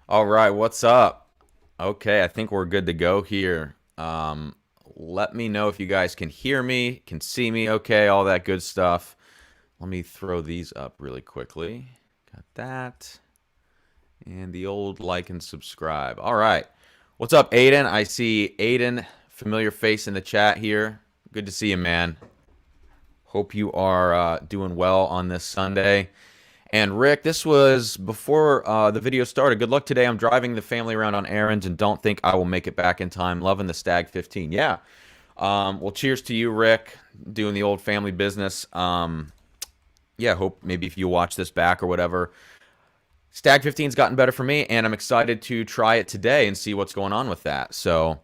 All right, what's up? Okay, I think we're good to go here. Let me know if you guys can hear me, can see me okay, all that good stuff. Let me throw these up really quickly. Got that. And the old like and subscribe. All right. What's up, Aiden? I see Aiden, familiar face in the chat here. Good to see you, man. Hope you are doing well on this Sunday. And Rick, this was before the video started. Good luck today. I'm driving the family around on errands and don't think I will make it back in time. Loving the Stag 15. Yeah. Well, cheers to you, Rick, doing the old family business. Yeah, hope maybe if you watch this back or whatever. Stag 15's gotten better for me, and I'm excited to try it today and see what's going on with that. So,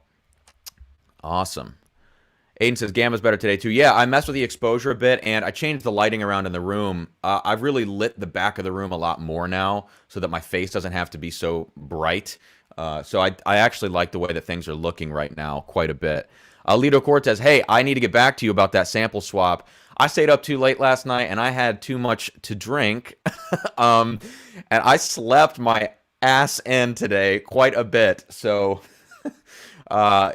awesome. Aiden says Gamma's better today too. Yeah, I messed with the exposure a bit and I changed the lighting around in the room. I've really lit the back of the room a lot more now so that my face doesn't have to be so bright. So I actually like the way that things are looking right now quite a bit. Lido Cortez, hey, I need to get back to you about that sample swap. I stayed up too late last night and I had too much to drink. And I slept my ass in today quite a bit. So,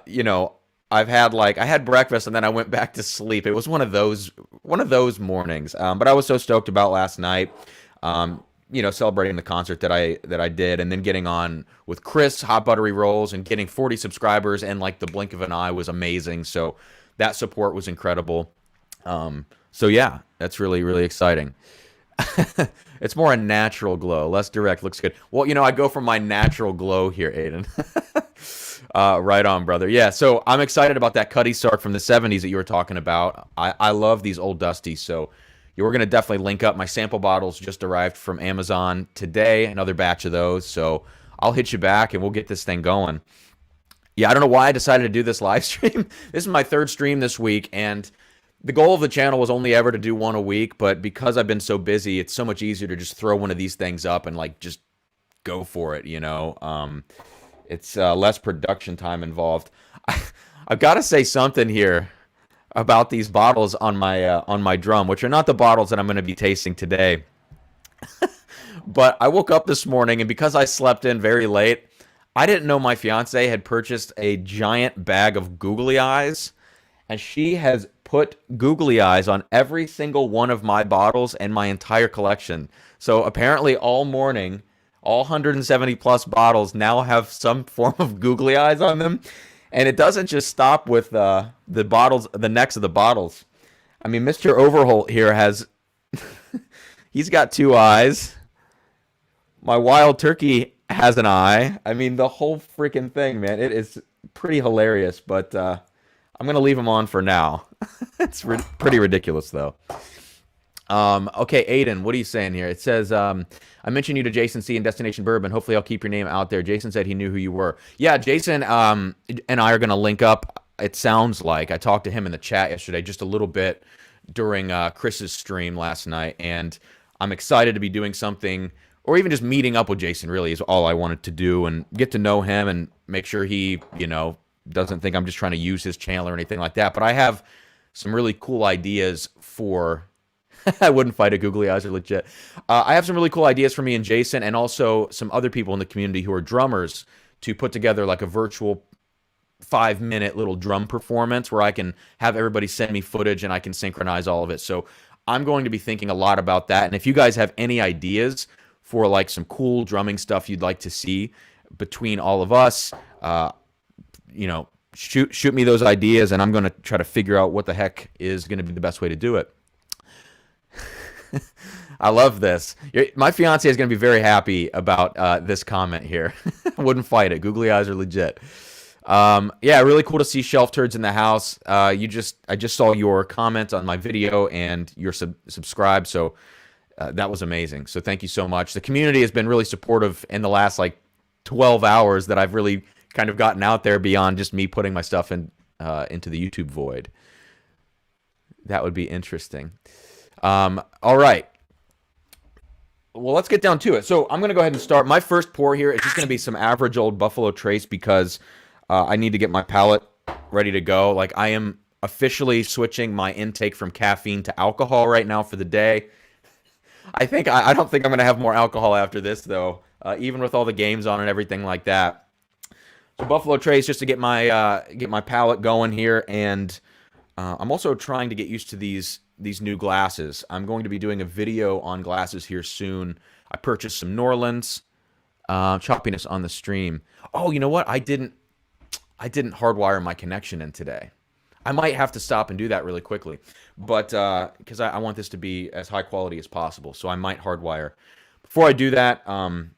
you know, I had breakfast and then I went back to sleep. It was one of those mornings. But I was so stoked about last night. Celebrating the concert that I did, and then getting on with Chris Hot Buttery Rolls and getting 40 subscribers in like the blink of an eye was amazing. So that support was incredible. So yeah, that's really really exciting. It's more a natural glow, less direct. Looks good. Well, I go for my natural glow here, Aiden. Right on, brother. Yeah, so I'm excited about that Cuddy Sark from the 70s that you were talking about. I love these old dusties, so we're going to definitely link up. My sample bottles just arrived from Amazon today, another batch of those, so I'll hit you back and we'll get this thing going. Yeah, I don't know why I decided to do this live stream. This is my third stream this week, and the goal of the channel was only ever to do one a week, but because I've been so busy, it's so much easier to just throw one of these things up and like just go for it. It's less production time involved. I've got to say something here about these bottles on my drum, which are not the bottles that I'm going to be tasting today. But I woke up this morning, and because I slept in very late, I didn't know my fiance had purchased a giant bag of googly eyes, and she has put googly eyes on every single one of my bottles and my entire collection. So apparently, all morning, all 170 plus bottles now have some form of googly eyes on them. And it doesn't just stop with the bottles, the necks of the bottles. I mean, Mr. Overholt here has, he's got two eyes. My wild turkey has an eye. I mean, the whole freaking thing, man. It is pretty hilarious, but I'm going to leave him on for now. It's pretty ridiculous, though. Okay, Aiden, what are you saying here? It says, I mentioned you to Jason C. in Destination Bourbon. Hopefully, I'll keep your name out there. Jason said he knew who you were. Yeah, Jason and I are going to link up. It sounds like I talked to him in the chat yesterday just a little bit during Chris's stream last night, and I'm excited to be doing something, or even just meeting up with Jason, really, is all I wanted to do, and get to know him and make sure he, doesn't think I'm just trying to use his channel or anything like that. But I have some really cool ideas for I wouldn't fight it. Googly eyes are legit. I have some really cool ideas for me and Jason, and also some other people in the community who are drummers, to put together like a virtual 5-minute little drum performance where I can have everybody send me footage and I can synchronize all of it. So I'm going to be thinking a lot about that. And if you guys have any ideas for like some cool drumming stuff you'd like to see between all of us, shoot me those ideas, and I'm going to try to figure out what the heck is going to be the best way to do it. I love this. My fiance is going to be very happy about this comment here. Wouldn't fight it. Googly eyes are legit. Yeah, really cool to see shelf turds in the house. I just saw your comment on my video and your subscribe, so that was amazing. So thank you so much. The community has been really supportive in the last like 12 hours that I've really kind of gotten out there beyond just me putting my stuff into the YouTube void. That would be interesting. All right. Well, let's get down to it. So I'm going to go ahead and start. My first pour here is just going to be some average old Buffalo Trace because I need to get my palate ready to go. Like, I am officially switching my intake from caffeine to alcohol right now for the day. I don't think I'm gonna have more alcohol after this though. Even with all the games on and everything like that. So Buffalo Trace just to get my palate going here, and I'm also trying to get used to these new glasses. I'm going to be doing a video on glasses here soon. I purchased some Norlands. Choppiness on the stream. Oh, you know what? I didn't hardwire my connection in today. I might have to stop and do that really quickly, but because I want this to be as high quality as possible, so I might hardwire. Before I do that, I'm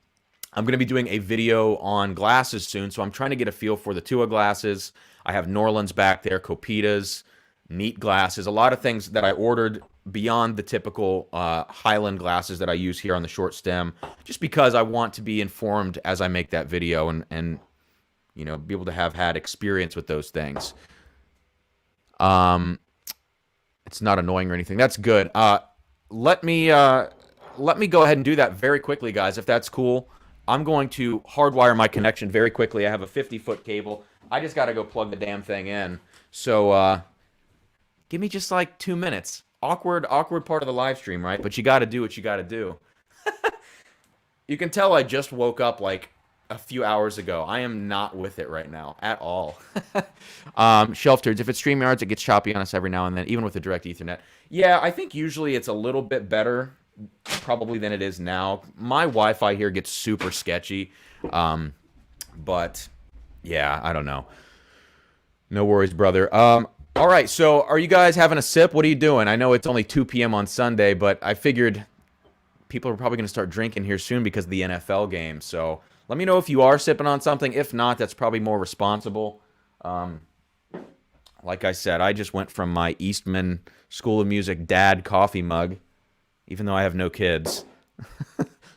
going to be doing a video on glasses soon, so I'm trying to get a feel for the Tua glasses. I have Norlands back there, Copitas, neat glasses, a lot of things that I ordered beyond the typical Highland glasses that I use here on the short stem, just because I want to be informed as I make that video and be able to have had experience with those things. It's not annoying or anything. That's good. Let me go ahead and do that very quickly, guys, if that's cool. I'm going to hardwire my connection very quickly. I have a 50-foot cable. I just got to go plug the damn thing in. So give me just like 2 minutes. Awkward part of the live stream, right? But you got to do what you got to do. You can tell I just woke up like a few hours ago. I am not with it right now at all. Shelf turds. If it's StreamYards, it gets choppy on us every now and then, even with the direct Ethernet. Yeah, I think usually it's a little bit better probably than it is now. My Wi-Fi here gets super sketchy. But yeah, I don't know. No worries, brother. All right, so are you guys having a sip? What are you doing? I know it's only 2 p.m. on Sunday, but I figured people are probably going to start drinking here soon because of the NFL game. So let me know if you are sipping on something. If not, that's probably more responsible. Like I said, I just went from my Eastman School of Music dad coffee mug, even though I have no kids,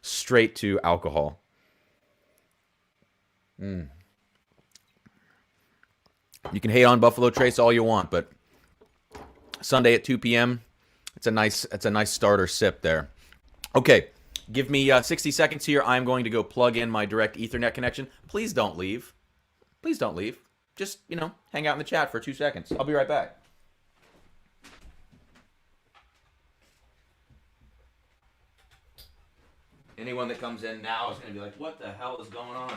straight to alcohol. You can hate on Buffalo Trace all you want, but Sunday at 2 p.m., it's a nice starter sip there. Okay, give me 60 seconds here. I'm going to go plug in my direct Ethernet connection. Please don't leave. Please don't leave. Just, hang out in the chat for 2 seconds. I'll be right back. Anyone that comes in now is going to be like, what the hell is going on?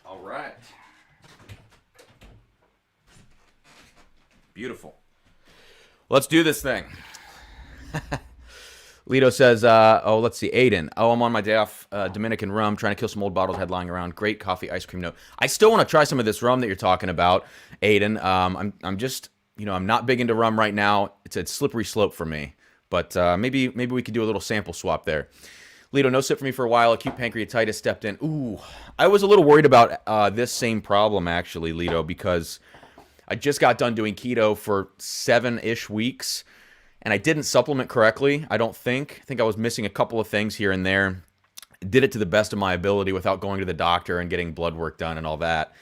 All right. Beautiful. Let's do this thing. Lito says, let's see, Aiden. Oh, I'm on my day off Dominican rum, trying to kill some old bottles head lying around. Great coffee ice cream note. I still want to try some of this rum that you're talking about, Aiden. I'm just, I'm not big into rum right now. It's a slippery slope for me. But maybe we could do a little sample swap there. Lito, no sip for me for a while. Acute pancreatitis stepped in. Ooh, I was a little worried about this same problem, actually, Lito, because I just got done doing keto for 7-ish weeks, and I didn't supplement correctly, I don't think. I think I was missing a couple of things here and there. Did it to the best of my ability without going to the doctor and getting blood work done and all that.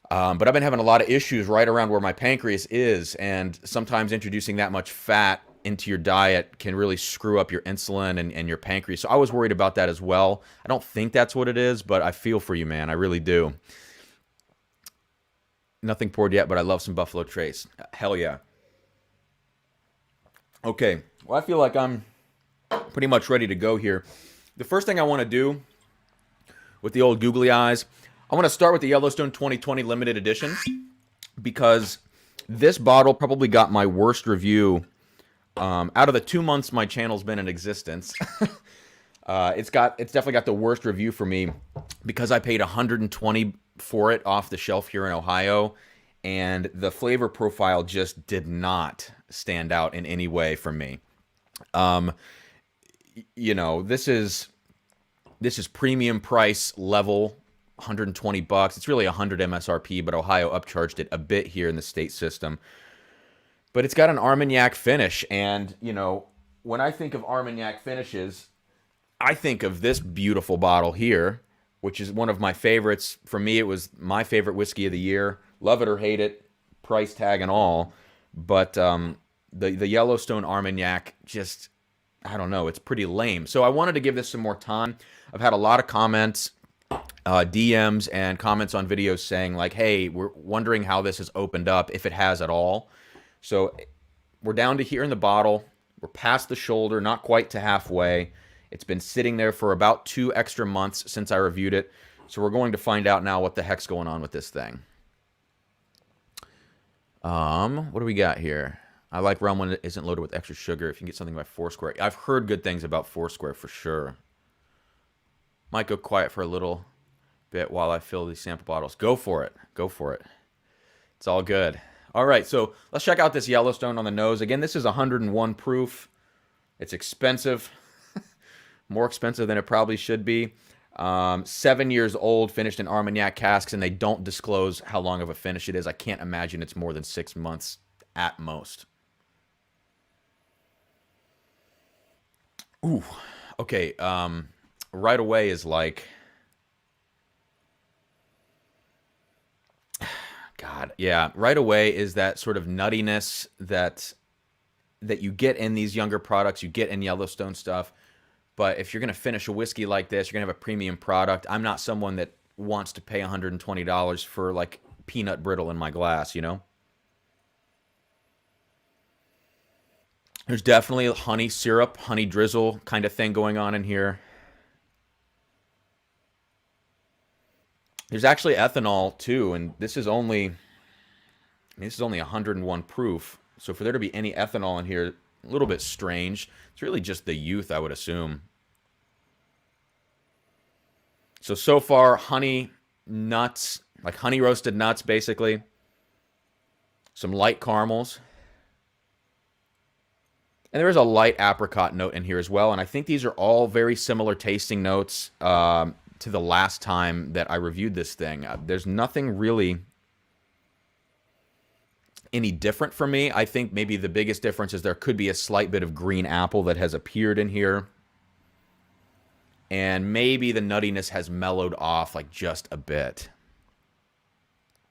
But I've been having a lot of issues right around where my pancreas is, and sometimes introducing that much fat into your diet can really screw up your insulin and your pancreas. So I was worried about that as well. I don't think that's what it is, but I feel for you, man. I really do. Nothing poured yet, but I love some Buffalo Trace. Hell yeah. Okay, well, I feel like I'm pretty much ready to go here. The first thing I want to do with the old googly eyes, I want to start with the Yellowstone 2020 limited edition, because this bottle probably got my worst review out of the 2 months my channel's been in existence. It's definitely got the worst review for me because I paid $120 for it off the shelf here in Ohio, and the flavor profile just did not stand out in any way for me. This is premium price level, $120. It's really $100 MSRP, but Ohio upcharged it a bit here in the state system. But it's got an Armagnac finish, and when I think of Armagnac finishes, I think of this beautiful bottle here, which is one of my favorites. For me, it was my favorite whiskey of the year. Love it or hate it, price tag and all. But the Yellowstone Armagnac just, I don't know, it's pretty lame. So I wanted to give this some more time. I've had a lot of comments DMs and comments on videos saying like, hey, we're wondering how this has opened up, if it has at all. So we're down to here in the bottle. We're past the shoulder, not quite to halfway. It's been sitting there for about 2 extra months since I reviewed it. So we're going to find out now what the heck's going on with this thing. What do we got here? I like rum when it isn't loaded with extra sugar. If you can get something by Foursquare. I've heard good things about Foursquare for sure. Might go quiet for a little bit while I fill these sample bottles. Go for it. Go for it. It's all good. All right, so let's check out this Yellowstone on the nose. Again, this is 101 proof. It's expensive. More expensive than it probably should be. 7 years old, finished in Armagnac casks, and they don't disclose how long of a finish it is. I can't imagine it's more than 6 months at most. Ooh, okay. Right away is like, God, yeah. Right away is that sort of nuttiness that you get in these younger products, you get in Yellowstone stuff. But if you're going to finish a whiskey like this, you're going to have a premium product. I'm not someone that wants to pay $120 for like peanut brittle in my glass, you know? There's definitely a honey syrup, honey drizzle kind of thing going on in here. There's actually ethanol too, and this is only 101 proof. So for there to be any ethanol in here, a little bit strange. It's really just the youth, I would assume. So far, honey, nuts, like honey roasted nuts, basically. Some light caramels. And there is a light apricot note in here as well. And I think these are all very similar tasting notes to the last time that I reviewed this thing. There's nothing really any different for me. I think maybe the biggest difference is there could be a slight bit of green apple that has appeared in here. And maybe the nuttiness has mellowed off like just a bit.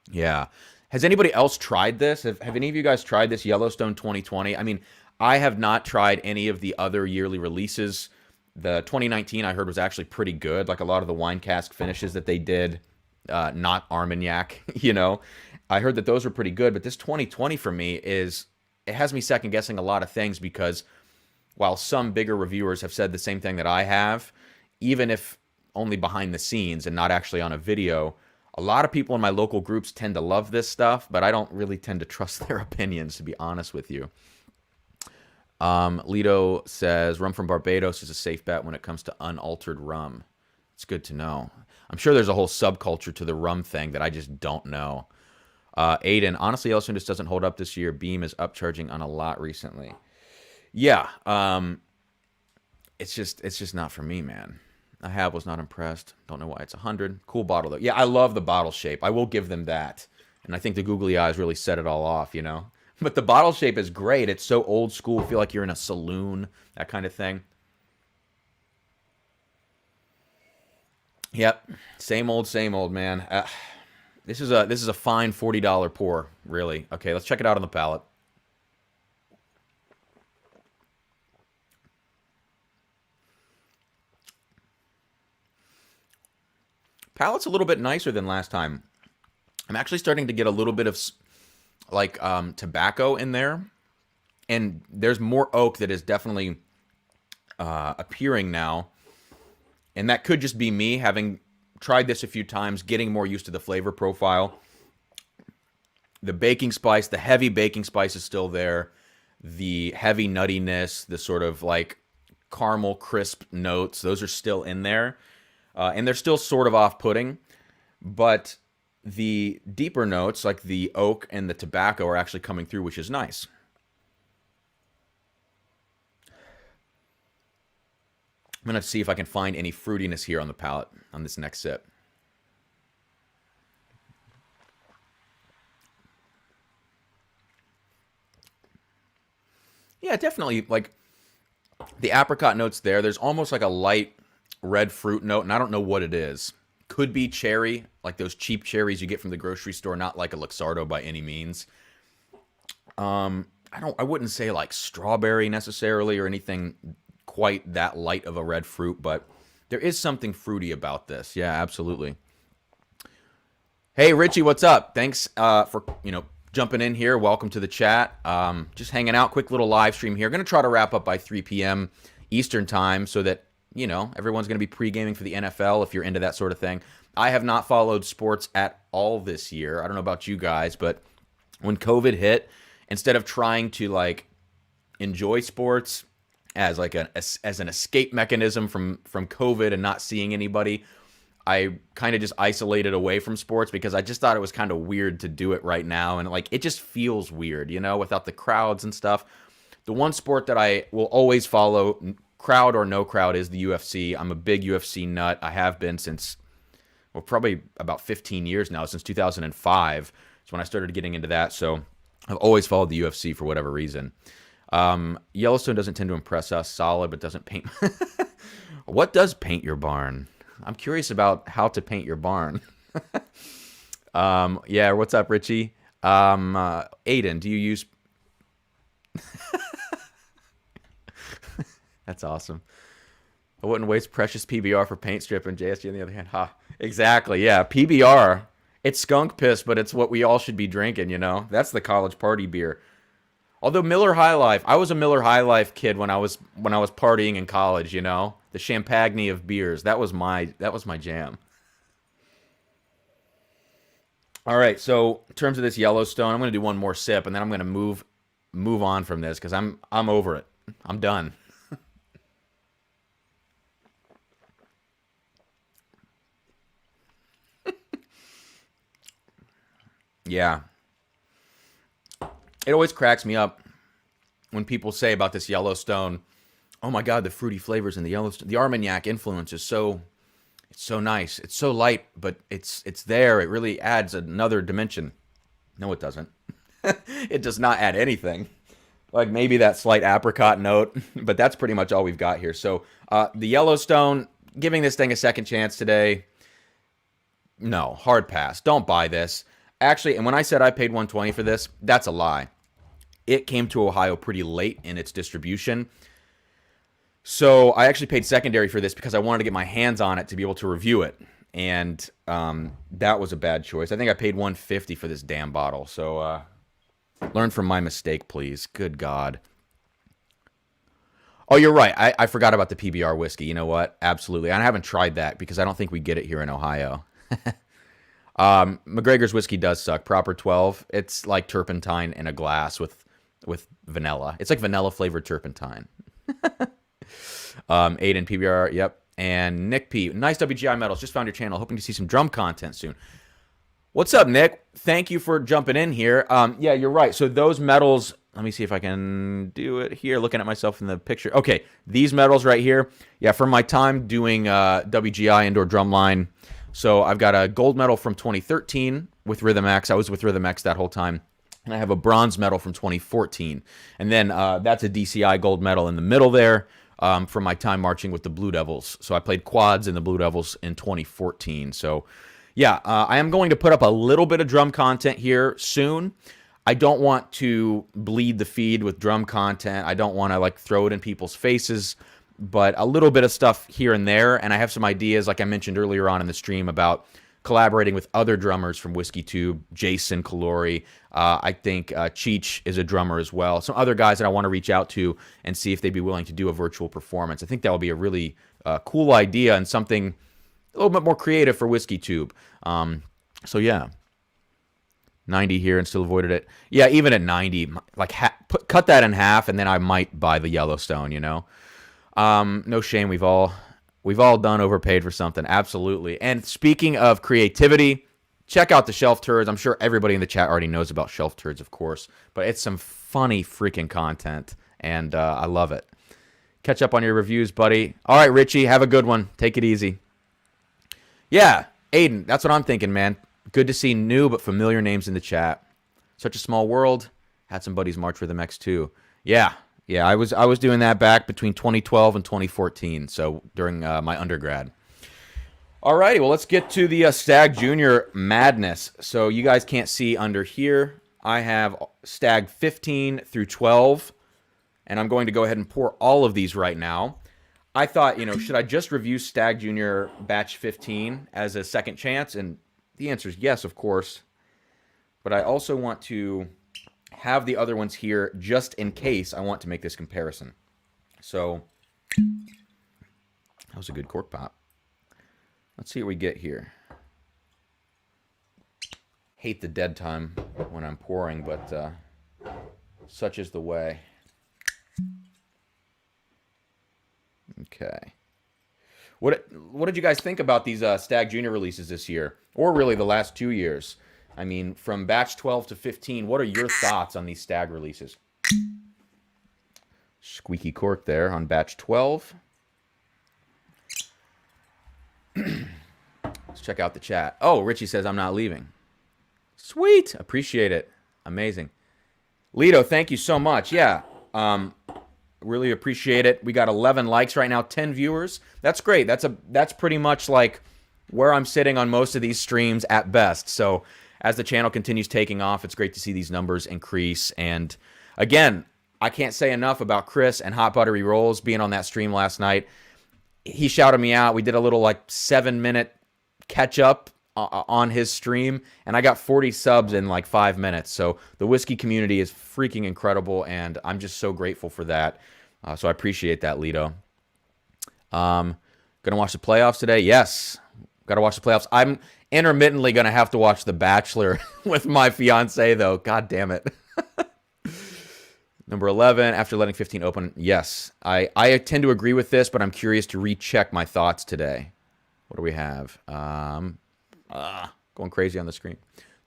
Yeah. Has anybody else tried this? Have any of you guys tried this Yellowstone 2020? I mean, I have not tried any of the other yearly releases. The 2019 I heard was actually pretty good. Like a lot of the wine cask finishes that they did, not Armagnac, you know. I heard that those were pretty good. But this 2020 for me it has me second guessing a lot of things because while some bigger reviewers have said the same thing that I have, even if only behind the scenes and not actually on a video, a lot of people in my local groups tend to love this stuff, but I don't really tend to trust their opinions, to be honest with you. Lito says, rum from Barbados is a safe bet when it comes to unaltered rum. It's good to know. I'm sure there's a whole subculture to the rum thing that I just don't know. Aiden, honestly, Yellowstone just doesn't hold up this year. Beam is upcharging on a lot recently. Yeah, it's just not for me, man. I was not impressed. Don't know why it's 100. Cool bottle, though. Yeah, I love the bottle shape. I will give them that. And I think the googly eyes really set it all off, you know? But the bottle shape is great. It's so old school. I feel like you're in a saloon, that kind of thing. Yep, same old, man. This is a fine $40 pour, really. Okay, let's check it out on the palate. Palate's a little bit nicer than last time. I'm actually starting to get a little bit of like tobacco in there, and there's more oak that is definitely appearing now, and that could just be me having tried this a few times, getting more used to the flavor profile. The baking spice, the heavy baking spice is still there. The heavy nuttiness, the sort of like caramel crisp notes, those are still in there. And they're still sort of off-putting, but the deeper notes, like the oak and the tobacco, are actually coming through, which is nice. I'm going to see if I can find any fruitiness here on the palate on this next sip. Yeah, definitely, like, the apricot notes there. There's almost like a light red fruit note, and I don't know what it is. Could be cherry, like those cheap cherries you get from the grocery store, not like a Luxardo by any means. I wouldn't say like strawberry necessarily or anything quite that light of a red fruit, but There is something fruity about this. Yeah, absolutely. Hey, Richie, what's up? Thanks for jumping in here. Welcome to the chat. Just hanging out. Quick little live stream here. Going to try to wrap up by 3 p.m. Eastern time so that everyone's going to be pre-gaming for the NFL if you're into that sort of thing. I have not followed sports at all this year. I don't know about you guys, but when COVID hit, instead of trying to enjoy sports as as an escape mechanism from COVID and not seeing anybody, I kind of just isolated away from sports because I just thought it was kind of weird to do it right now. And it just feels weird, without the crowds and stuff. The one sport that I will always follow, crowd or no crowd, is the UFC. I'm a big UFC nut. I have been since, probably about 15 years now, since 2005. It's when I started getting into that. So I've always followed the UFC for whatever reason. Yellowstone doesn't tend to impress us. Solid, but doesn't paint. What does paint your barn? I'm curious about how to paint your barn. Yeah, what's up, Richie? Aiden, do you use... That's awesome. I wouldn't waste precious PBR for paint strip and JSG on the other hand. Ha, exactly, yeah. PBR, it's skunk piss, but it's what we all should be drinking, That's the college party beer. Although Miller High Life, I was a Miller High Life kid when I was partying in college, The Champagne of beers. That was my jam. All right, so in terms of this Yellowstone, I'm going to do one more sip and then I'm going to move on from this cuz I'm over it. I'm done. Yeah. It always cracks me up when people say about this Yellowstone, oh my God, the fruity flavors in the Yellowstone. The Armagnac influence is so nice. It's so light, but it's there. It really adds another dimension. No, it doesn't. It does not add anything. Maybe that slight apricot note, but that's pretty much all we've got here. So the Yellowstone, giving this thing a second chance today, no, hard pass. Don't buy this. Actually, and when I said I paid $120 for this, that's a lie. It came to Ohio pretty late in its distribution. So I actually paid secondary for this because I wanted to get my hands on it to be able to review it. And that was a bad choice. I think I paid $150 for this damn bottle. So learn from my mistake, please. Good God. Oh, you're right. I forgot about the PBR whiskey. You know what? Absolutely. I haven't tried that because I don't think we get it here in Ohio. McGregor's whiskey does suck. Proper 12. It's like turpentine in a glass with vanilla. It's like vanilla flavored turpentine. Aiden PBR, yep. And Nick P. Nice WGI medals. Just found your channel. Hoping to see some drum content soon. What's up, Nick? Thank you for jumping in here. Yeah, you're right. So those medals, let me see if I can do it here. Looking at myself in the picture. Okay, these medals right here. Yeah, from my time doing WGI indoor drumline. So I've got a gold medal from 2013 with Rhythm X. I was with Rhythm X that whole time. And I have a bronze medal from 2014. And then that's a DCI gold medal in the middle there from my time marching with the Blue Devils. So I played quads in the Blue Devils in 2014. So yeah, I am going to put up a little bit of drum content here soon. I don't want to bleed the feed with drum content. I don't want to throw it in people's faces. But a little bit of stuff here and there, and I have some ideas, like I mentioned earlier on in the stream, about collaborating with other drummers from Whiskey Tube, Jason Calori. I think Cheech is a drummer as well. Some other guys that I want to reach out to and see if they'd be willing to do a virtual performance. I think that would be a really cool idea and something a little bit more creative for Whiskey Tube. So yeah, 90 here and still avoided it. Yeah, even at 90, cut that in half, and then I might buy the Yellowstone. No shame. We've all done overpaid for something. Absolutely. And speaking of creativity, check out the Shelf Turds. I'm sure everybody in the chat already knows about Shelf Turds, of course, but it's some funny freaking content, and I love it. Catch up on your reviews, buddy. All right, Richie, have a good one. Take it easy. Yeah, Aiden, that's what I'm thinking, man. Good to see new but familiar names in the chat. Such a small world. Had some buddies march for the MX too. Yeah, I was doing that back between 2012 and 2014, so during my undergrad. All righty, well, let's get to the Stagg Jr. madness. So you guys can't see under here. I have Stagg 15 through 12, and I'm going to go ahead and pour all of these right now. I thought, should I just review Stagg Jr. Batch 15 as a second chance? And the answer is yes, of course. But I also want to have the other ones here just in case I want to make this comparison. So that was a good cork pop. Let's see what we get here. Hate the dead time when I'm pouring, but such is the way. Okay. What did you guys think about these Stagg Jr. releases this year? Or really the last 2 years? I mean, from batch 12 to 15, what are your thoughts on these Stagg releases? Squeaky cork there on batch 12. Let's check out the chat. Oh, Richie says I'm not leaving. Sweet. Appreciate it. Amazing. Lito, thank you so much. Yeah. Really appreciate it. We got 11 likes right now, 10 viewers. That's great. That's pretty much like where I'm sitting on most of these streams at best. So as the channel continues taking off, it's great to see these numbers increase. And again, I can't say enough about Chris and Hot Buttery Rolls being on that stream last night. He shouted me out. We did a little 7-minute catch up on his stream, and I got 40 subs in 5 minutes. So the whiskey community is freaking incredible, and I'm just so grateful for that. So I appreciate that, Lito. Gonna watch the playoffs today? Yes. Gotta watch the playoffs. I'm intermittently gonna have to watch The Bachelor with my fiance, though. God damn it. Number 11, after letting 15 open. Yes. I tend to agree with this, but I'm curious to recheck my thoughts today. What do we have? Going crazy on the screen.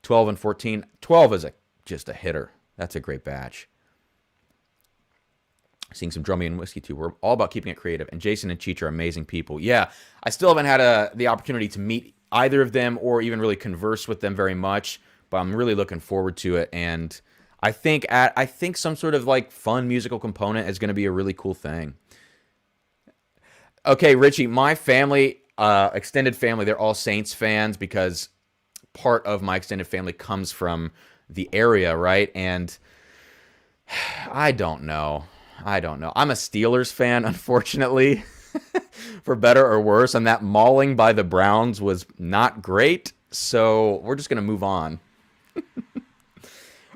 12 and 14. 12 is just a hitter. That's a great batch. Seeing some drumming and whiskey too. We're all about keeping it creative. And Jason and Cheech are amazing people. Yeah, I still haven't had the opportunity to meet either of them or even really converse with them very much. But I'm really looking forward to it. And I think some sort of fun musical component is going to be a really cool thing. Okay, Richie, my family, extended family, they're all Saints fans because part of my extended family comes from the area, right? And I don't know. I'm a Steelers fan, unfortunately, for better or worse. And that mauling by the Browns was not great. So we're just going to move on.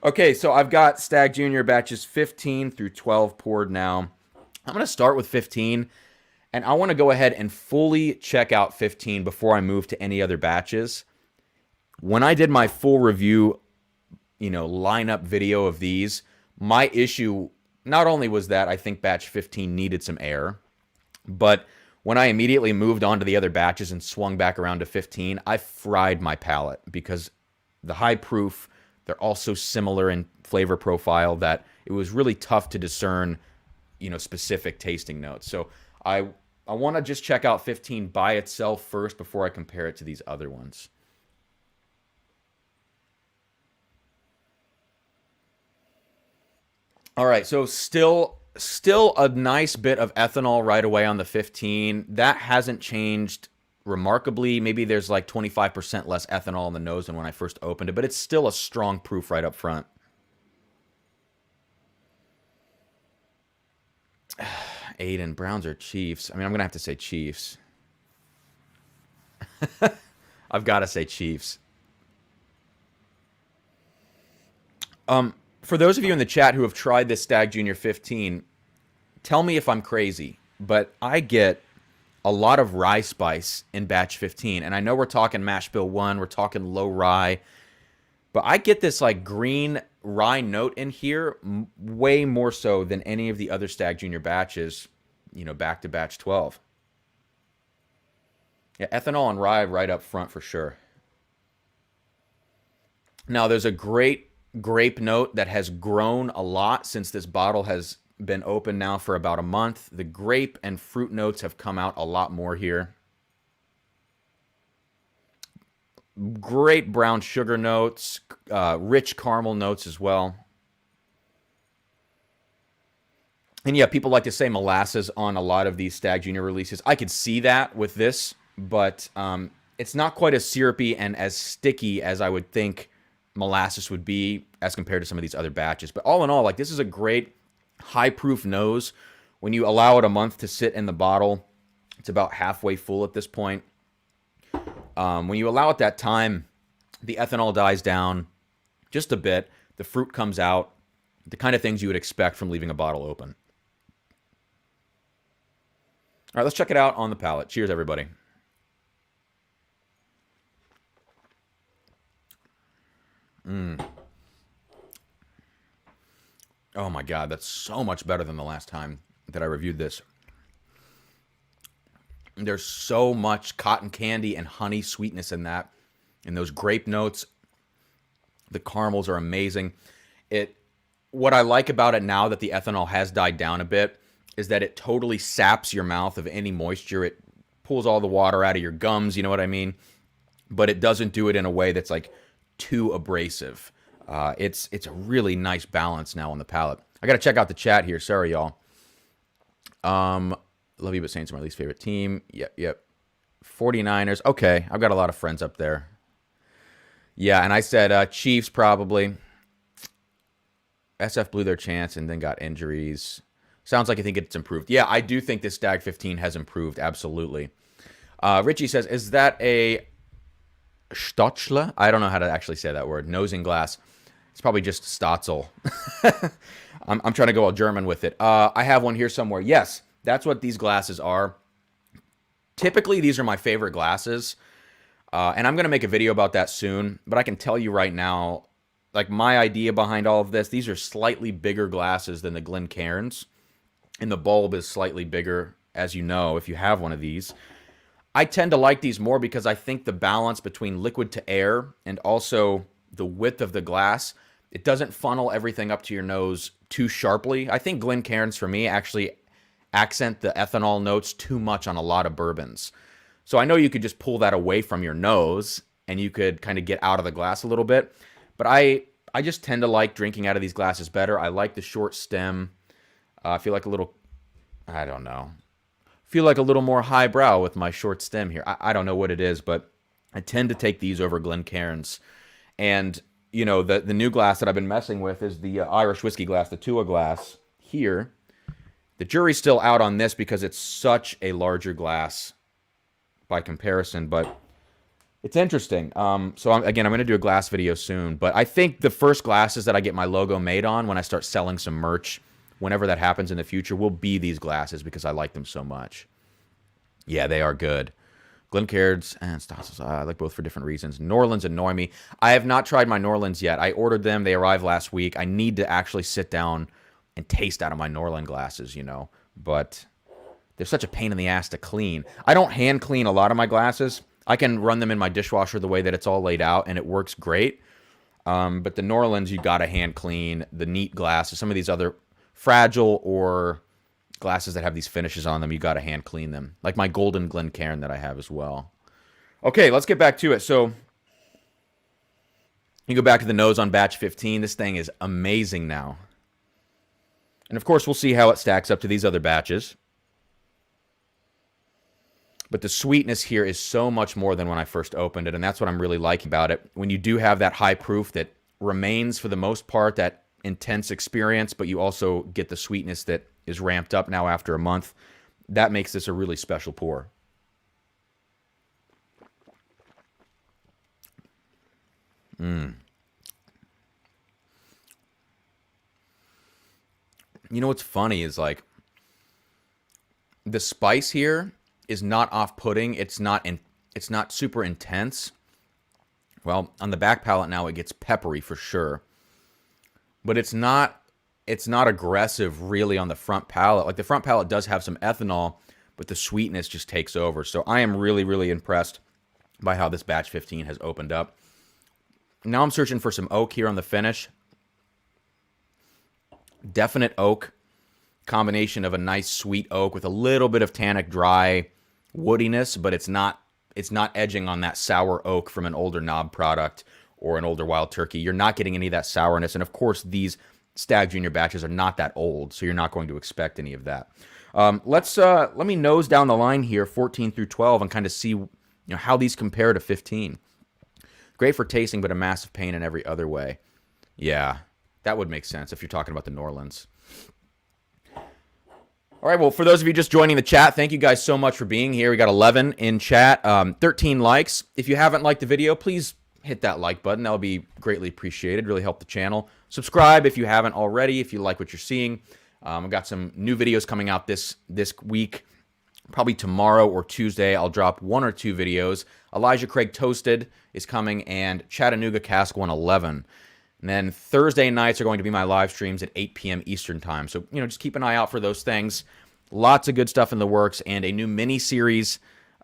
Okay, so I've got Stagg Jr. batches 15 through 12 poured now. I'm going to start with 15. And I want to go ahead and fully check out 15 before I move to any other batches. When I did my full review, lineup video of these, my issue not only was that I think batch 15 needed some air, but when I immediately moved on to the other batches and swung back around to 15, I fried my palate because the high proof, they're all so similar in flavor profile that it was really tough to discern, specific tasting notes. So I want to just check out 15 by itself first before I compare it to these other ones. All right, so still a nice bit of ethanol right away on the 15. That hasn't changed remarkably. Maybe there's 25% less ethanol in the nose than when I first opened it, but it's still a strong proof right up front. Aiden, Browns or Chiefs? I mean, I'm going to have to say Chiefs. I've got to say Chiefs. For those of you in the chat who have tried this Stagg Jr. 15, tell me if I'm crazy, but I get a lot of rye spice in batch 15. And I know we're talking mash bill 1, we're talking low rye, but I get this green rye note in here way more so than any of the other Stagg Jr. batches, back to batch 12. Yeah, ethanol and rye right up front for sure. Now, there's a great grape note that has grown a lot since this bottle has been open now for about a month. The grape and fruit notes have come out a lot more here. Great brown sugar notes, rich caramel notes as well. And yeah, people like to say molasses on a lot of these Stagg Jr. releases. I could see that with this, but it's not quite as syrupy and as sticky as I would think molasses would be as compared to some of these other batches. But all in all, this is a great high proof nose When you allow it a month to sit in the bottle, it's about halfway full at this point. When you allow it that time, the ethanol dies down just a bit. The fruit comes out. The kind of things you would expect from leaving a bottle open. All right, let's check it out on the palate. Cheers, everybody. Oh my God, that's so much better than the last time that I reviewed this. There's so much cotton candy and honey sweetness in that. And those grape notes, the caramels are amazing. What I like about it now that the ethanol has died down a bit is that it totally saps your mouth of any moisture. It pulls all the water out of your gums, you know what I mean? But it doesn't do it in a way that's like too abrasive. It's a really nice balance now on the palate. I got to check out the chat here. Sorry, y'all. Love you, but Saints are my least favorite team. Yep. 49ers. Okay, I've got a lot of friends up there. Yeah, and I said Chiefs probably. SF blew their chance and then got injuries. Sounds like I think it's improved. Yeah, I do think this Stag 15 has improved, absolutely. Richie says, is that a Stotzle? I don't know how to actually say that word. Nosing glass. It's probably just Stotzel. I'm trying to go all German with it. I have one here somewhere. Yes, that's what these glasses are. Typically, these are my favorite glasses. And I'm going to make a video about that soon. But I can tell you right now, like my idea behind all of this, these are slightly bigger glasses than the Glencairns. And the bulb is slightly bigger, as you know, if you have one of these. I tend to like these more because I think the balance between liquid to air and also the width of the glass, it doesn't funnel everything up to your nose too sharply. I think Glencairns, for me, actually accent the ethanol notes too much on a lot of bourbons. So I know you could just pull that away from your nose and you could kind of get out of the glass a little bit. But I just tend to like drinking out of these glasses better. I like the short stem. I feel like a little, I don't know. Feel like a little more highbrow with my short stem here. I don't know what it is, but I tend to take these over Glencairns. And, you know, the new glass that I've been messing with is the Irish whiskey glass, the Tua glass here. The jury's still out on this because it's such a larger glass by comparison, but it's interesting. So again, I'm going to do a glass video soon, but I think the first glasses that I get my logo made on when I start selling some merch, whenever that happens in the future, will be these glasses because I like them so much. Yeah, they are good. Glencairns and Stotzels, I like both for different reasons. Norlands annoy me. I have not tried my Norlands yet. I ordered them. They arrived last week. I need to actually sit down and taste out of my Norland glasses, you know. But they're such a pain in the ass to clean. I don't hand clean a lot of my glasses. I can run them in my dishwasher the way that it's all laid out, and it works great. But the Norlands, you got to hand clean. The neat glasses, some of these other fragile or glasses that have these finishes on them, you got to hand clean them. Like my golden Glencairn that I have as well. Okay, let's get back to it. So you go back to the nose on batch 15. This thing is amazing now. And of course, we'll see how it stacks up to these other batches. But the sweetness here is so much more than when I first opened it, and that's what I'm really liking about it. When you do have that high proof that remains, for the most part, that intense experience, but you also get the sweetness that is ramped up now after a month, that makes this a really special pour. You know what's funny is, like, the spice here is not off-putting. It's not super intense. Well, on the back palate now, it gets peppery for sure, but it's not aggressive really on the front palate. Like, the front palate does have some ethanol, but the sweetness just takes over. So I am really, really impressed by how this batch 15 has opened up. Now I'm searching for some oak here on the finish. Definite oak. Combination of a nice sweet oak with a little bit of tannic dry woodiness, but it's not edging on that sour oak from an older knob product or an older wild turkey. You're not getting any of that sourness, and of course these Stagg Jr. batches are not that old, so you're not going to expect any of that. Let me nose down the line here, 14 through 12, and kind of see, you know, how these compare to 15. Great for tasting, but a massive pain in every other way. Yeah, that would make sense if you're talking about the Norlands. All All right, well, for those of you just joining the chat, thank you guys so much for being here. We got 11 in chat, 13 likes. If you haven't liked the video, please hit that like button. That would be greatly appreciated, really help the channel. Subscribe if you haven't already, if you like what you're seeing. I've got some new videos coming out this week. Probably tomorrow or Tuesday, I'll drop 1 or 2 videos. Elijah Craig Toasted is coming, and Chattanooga Cask 111. And then Thursday nights are going to be my live streams at 8 p.m. Eastern time. So, just keep an eye out for those things. Lots of good stuff in the works, and a new mini-series,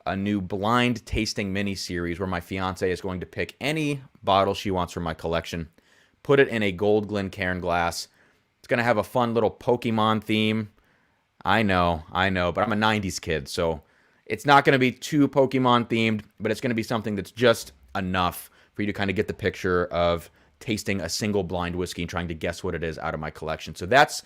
a new blind tasting mini-series where my fiance is going to pick any bottle she wants from my collection, put it in a gold Glencairn glass. It's going to have a fun little Pokemon theme. I know, but I'm a 90s kid, so it's not going to be too Pokemon themed, but it's going to be something that's just enough for you to kind of get the picture of tasting a single blind whiskey and trying to guess what it is out of my collection. So that's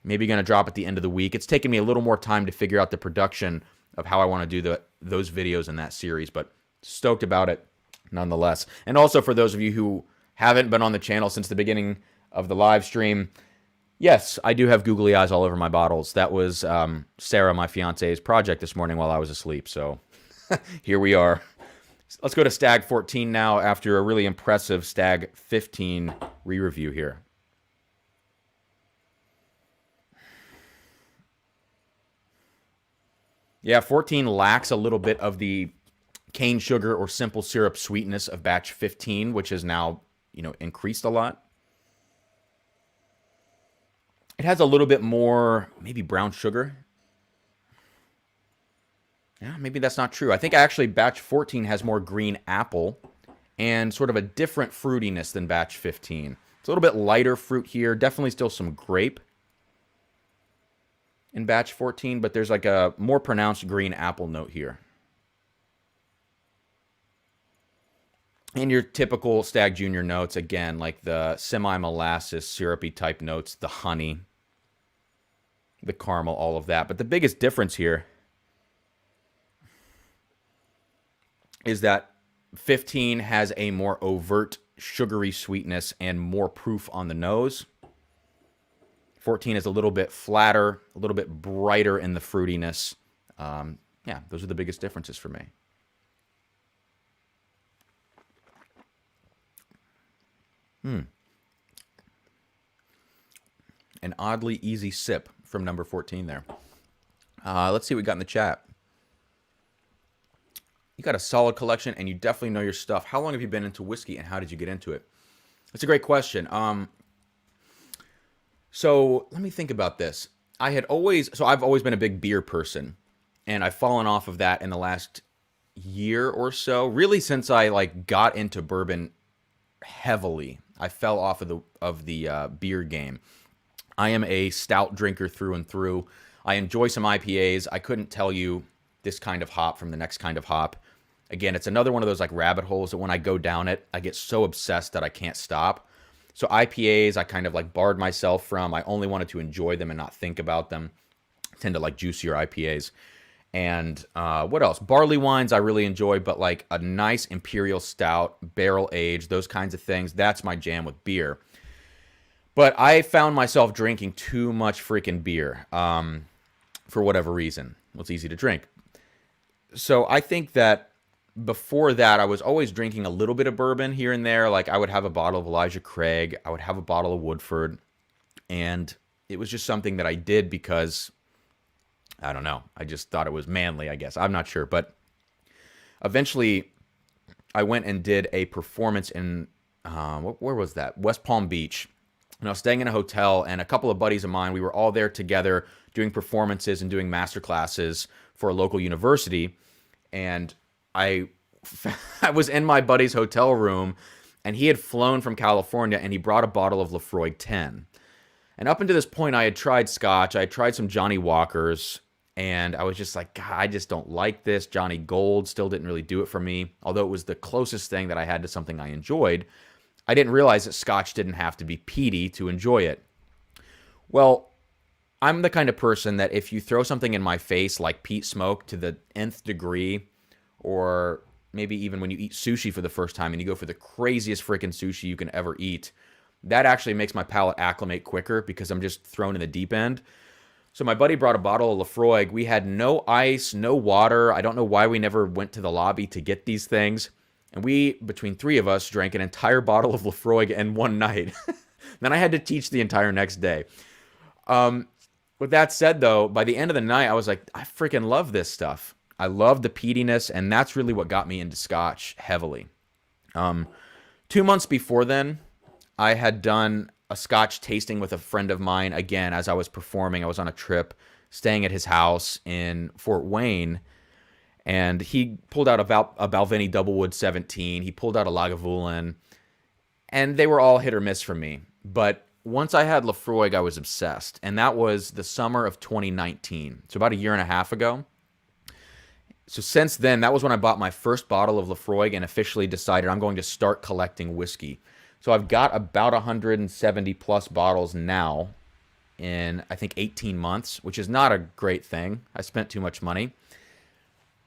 maybe going to drop at the end of the week. It's taken me a little more time to figure out the production of how I want to do those videos in that series, but stoked about it nonetheless. And also for those of you who haven't been on the channel since the beginning of the live stream, yes, I do have googly eyes all over my bottles. That was Sarah, my fiance's project this morning while I was asleep. So here we are. Let's go to Stag 14 now after a really impressive Stag 15 re-review here. Yeah, 14 lacks a little bit of the cane sugar or simple syrup sweetness of batch 15, which has now, increased a lot. It has a little bit more, maybe brown sugar. Yeah, maybe that's not true. I think actually batch 14 has more green apple and sort of a different fruitiness than batch 15. It's a little bit lighter fruit here. Definitely still some grape in batch 14, but there's like a more pronounced green apple note here. And your typical Stagg Jr. notes, again, like the semi-molasses, syrupy type notes, the honey, the caramel, all of that. But the biggest difference here is that 15 has a more overt sugary sweetness and more proof on the nose. 14 is a little bit flatter, a little bit brighter in the fruitiness. Yeah, those are the biggest differences for me. An oddly easy sip from number 14 there. Let's see what we got in the chat. You got a solid collection, and you definitely know your stuff. How long have you been into whiskey, and how did you get into it? That's a great question. So let me think about this. I've always been a big beer person, and I've fallen off of that in the last year or so. Really, since I got into bourbon heavily, I fell off of the beer game. I am a stout drinker through and through. I enjoy some IPAs. I couldn't tell you this kind of hop from the next kind of hop. Again, it's another one of those rabbit holes that when I go down it, I get so obsessed that I can't stop. So IPAs, I kind of barred myself from. I only wanted to enjoy them and not think about them. I tend to like juicier IPAs. And what else? Barley wines I really enjoy, but a nice imperial stout, barrel aged, those kinds of things, that's my jam with beer. But I found myself drinking too much freaking beer for whatever reason. Well, it's easy to drink. So I think that before that, I was always drinking a little bit of bourbon here and there. I would have a bottle of Elijah Craig. I would have a bottle of Woodford. And it was just something that I did because, I don't know, I just thought it was manly, I guess. I'm not sure. But eventually, I went and did a performance in, where was that? West Palm Beach. And I was staying in a hotel, and a couple of buddies of mine, we were all there together doing performances and doing master classes for a local university. And I was in my buddy's hotel room, and he had flown from California, and he brought a bottle of Lefroy 10. And up until this point, I had tried Scotch, I had tried some Johnny Walkers, and I was just like, God, I just don't like this. Johnny Gold still didn't really do it for me, although it was the closest thing that I had to something I enjoyed. I didn't realize that Scotch didn't have to be peaty to enjoy it. Well, I'm the kind of person that if you throw something in my face like peat smoke to the nth degree, or maybe even when you eat sushi for the first time and you go for the craziest freaking sushi you can ever eat, that actually makes my palate acclimate quicker because I'm just thrown in the deep end. So my buddy brought a bottle of Lafroig. We had no ice, no water. I don't know why we never went to the lobby to get these things. And we, between three of us, drank an entire bottle of Lafroig in one night. Then I had to teach the entire next day. With that said, though, by the end of the night, I was like, I freaking love this stuff. I love the peatiness, and that's really what got me into Scotch heavily. 2 months before then, I had done a Scotch tasting with a friend of mine. Again, as I was performing, I was on a trip, staying at his house in Fort Wayne, and he pulled out a Balvenie Doublewood 17. He pulled out a Lagavulin, and they were all hit or miss for me. But once I had Lafroig, I was obsessed, and that was the summer of 2019. So about a year and a half ago. So since then, that was when I bought my first bottle of Lafroig and officially decided I'm going to start collecting whiskey. So I've got about 170 plus bottles now in, I think, 18 months, which is not a great thing. I spent too much money.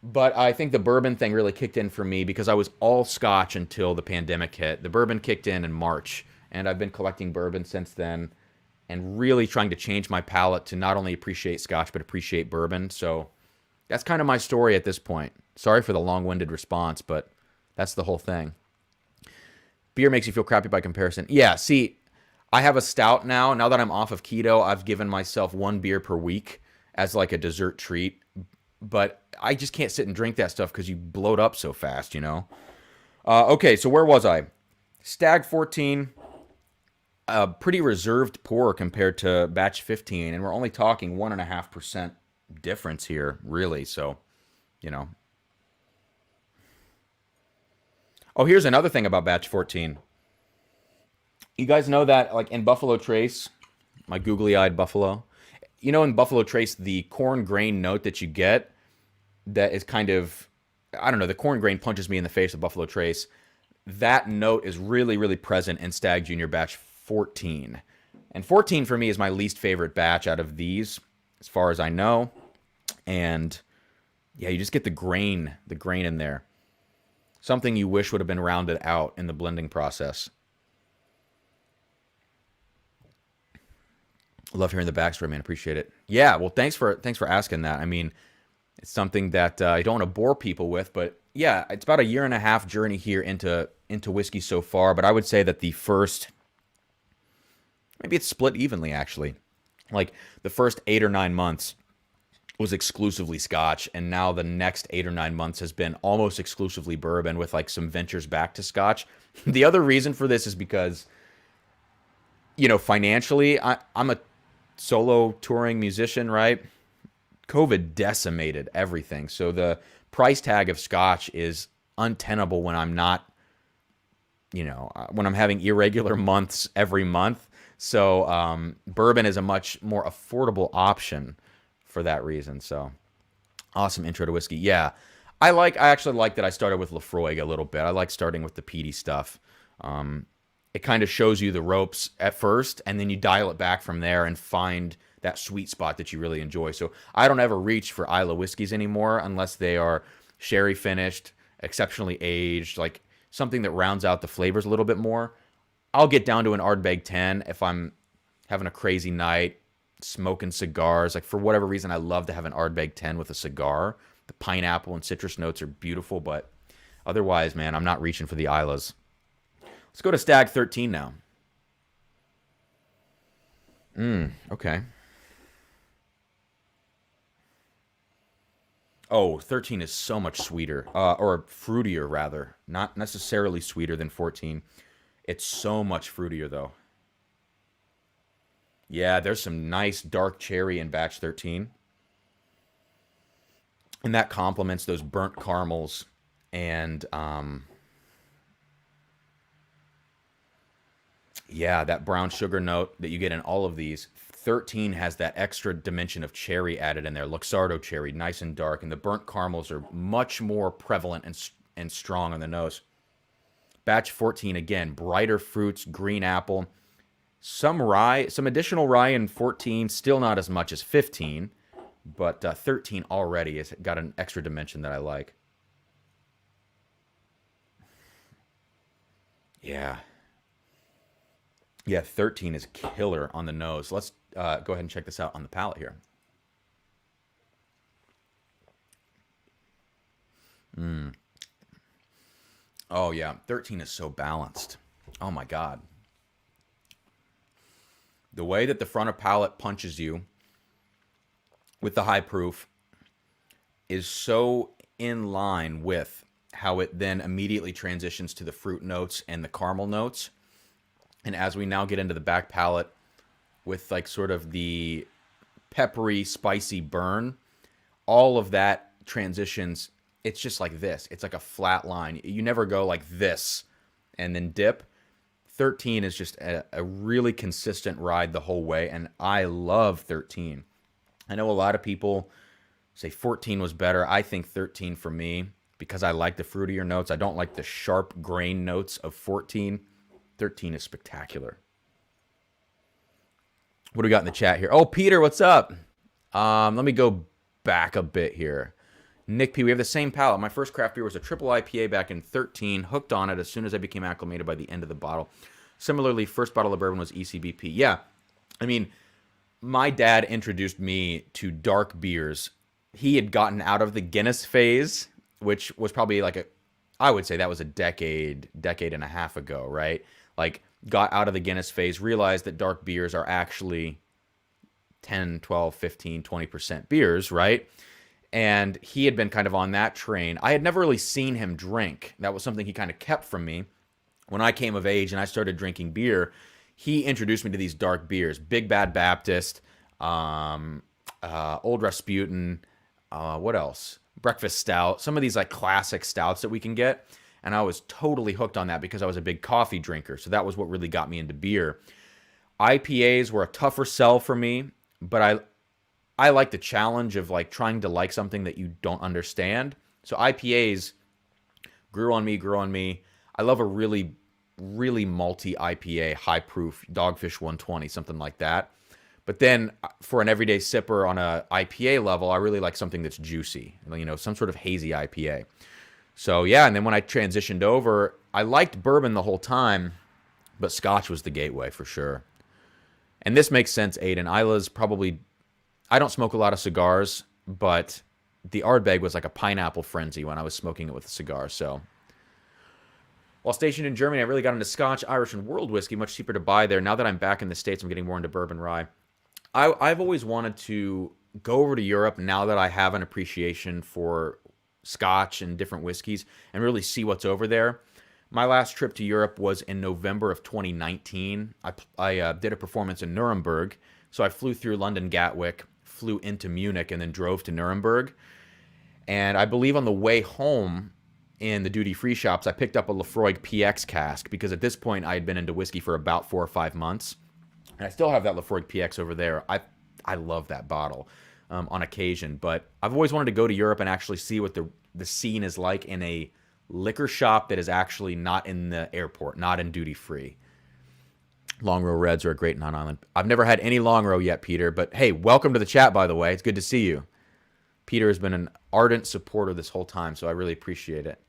But I think the bourbon thing really kicked in for me because I was all Scotch until the pandemic hit. The bourbon kicked in March, and I've been collecting bourbon since then and really trying to change my palate to not only appreciate Scotch, but appreciate bourbon. So that's kind of my story at this point. Sorry for the long-winded response, but that's the whole thing. Beer makes you feel crappy by comparison. Yeah, see, I have a stout now. Now that I'm off of keto, I've given myself one beer per week as like a dessert treat. But I just can't sit and drink that stuff because you bloat up so fast, you know? Okay, so where was I? Stag 14, pretty reserved pour compared to batch 15, and we're only talking 1.5% difference here, really. So, you know. Oh, here's another thing about batch 14. You guys know that, like, in Buffalo Trace, my googly-eyed buffalo, you know, in Buffalo Trace, the corn grain note that you get that is kind of, I don't know, the corn grain punches me in the face with Buffalo Trace. That note is really, really present in Stagg Jr. batch 14. And 14 for me is my least favorite batch out of these, as far as I know. And yeah, you just get the grain in there. Something you wish would have been rounded out in the blending process. Love hearing the backstory, man. Appreciate it. Yeah, well, thanks for asking that. I mean, it's something that I don't want to bore people with, but yeah, it's about a year and a half journey here into whiskey so far. But I would say that the first, maybe it's split evenly actually. Like the first 8 or 9 months was exclusively Scotch, and now the next 8 or 9 months has been almost exclusively bourbon with like some ventures back to Scotch. The other reason for this is because, you know, financially, I'm a solo touring musician, right? COVID decimated everything. So the price tag of Scotch is untenable when I'm not, you know, when I'm having irregular months every month. So bourbon is a much more affordable option for that reason. So awesome intro to whiskey. Yeah, I actually like that I started with Lafroig a little bit. I like starting with the peaty stuff. It kind of shows you the ropes at first, and then you dial it back from there and find that sweet spot that you really enjoy. So I don't ever reach for Isla whiskeys anymore unless they are sherry finished, exceptionally aged, like something that rounds out the flavors a little bit more. I'll get down to an Ardbeg 10 if I'm having a crazy night, smoking cigars. Like for whatever reason, I love to have an Ardbeg 10 with a cigar. The pineapple and citrus notes are beautiful, but otherwise, man, I'm not reaching for the Islas. Let's go to Stag 13 now. Okay. Oh, 13 is so much sweeter, or fruitier rather. Not necessarily sweeter than 14. It's so much fruitier though. Yeah, there's some nice dark cherry in batch 13. And that complements those burnt caramels and yeah, that brown sugar note that you get in all of these. 13 has that extra dimension of cherry added in there. Luxardo cherry, nice and dark. And the burnt caramels are much more prevalent and strong on the nose. Batch 14, again, brighter fruits, green apple. Some rye, some additional rye in 14, still not as much as 15. But 13 already has got an extra dimension that I like. Yeah. Yeah, 13 is killer on the nose. Let's go ahead and check this out on the palate here. Oh, yeah. 13 is so balanced. Oh, my God. The way that the front of palate punches you with the high proof is so in line with how it then immediately transitions to the fruit notes and the caramel notes. And as we now get into the back palate with like sort of the peppery, spicy burn, all of that transitions. It's just like this. It's like a flat line. You never go like this and then dip. 13 is just a really consistent ride the whole way, and I love 13. I know a lot of people say 14 was better. I think 13 for me, because I like the fruitier notes. I don't like the sharp grain notes of 14. 13 is spectacular. What do we got in the chat here? Oh, Peter, what's up? Let me go back a bit here. Nick P, we have the same palate. My first craft beer was a triple IPA back in 13. Hooked on it as soon as I became acclimated by the end of the bottle. Similarly, first bottle of bourbon was ECBP. Yeah, I mean, my dad introduced me to dark beers. He had gotten out of the Guinness phase, which was probably like I would say that was a decade and a half ago, right? Like, got out of the Guinness phase, realized that dark beers are actually 10, 12, 15, 20% beers, right? And he had been kind of on that train. I had never really seen him drink. That was something he kind of kept from me. When I came of age and I started drinking beer, he introduced me to these dark beers. Big Bad Baptist, Old Rasputin, what else? Breakfast Stout. Some of these like classic stouts that we can get. And I was totally hooked on that because I was a big coffee drinker. So that was what really got me into beer. IPAs were a tougher sell for me, but I like the challenge of like trying to like something that you don't understand. So IPAs grew on me. I love a really, really malty IPA, high proof, Dogfish 120, something like that. But then for an everyday sipper on a IPA level, I really like something that's juicy, some sort of hazy IPA. So yeah, and then when I transitioned over, I liked bourbon the whole time, but Scotch was the gateway for sure. And this makes sense, Aiden. Isla's probably, I don't smoke a lot of cigars, but the Ardbeg was like a pineapple frenzy when I was smoking it with a cigar. So while stationed in Germany, I really got into Scotch, Irish, and world whiskey, much cheaper to buy there. Now that I'm back in the States, I'm getting more into bourbon rye. I've always wanted to go over to Europe now that I have an appreciation for Scotch and different whiskeys and really see what's over there. My last trip to Europe was in November of 2019. I did a performance in Nuremberg. So I flew through London Gatwick, flew into Munich, and then drove to Nuremberg. And I believe on the way home in the duty-free shops, I picked up a Lafroig PX cask because at this point I had been into whiskey for about 4 or 5 months. And I still have that Lafroig PX over there. I love that bottle on occasion. But I've always wanted to go to Europe and actually see what the scene is like in a liquor shop that is actually not in the airport, not in duty-free. Long Row Reds are a great non-island. I've never had any Long Row yet, Peter. But hey, welcome to the chat, by the way. It's good to see you. Peter has been an ardent supporter this whole time, so I really appreciate it.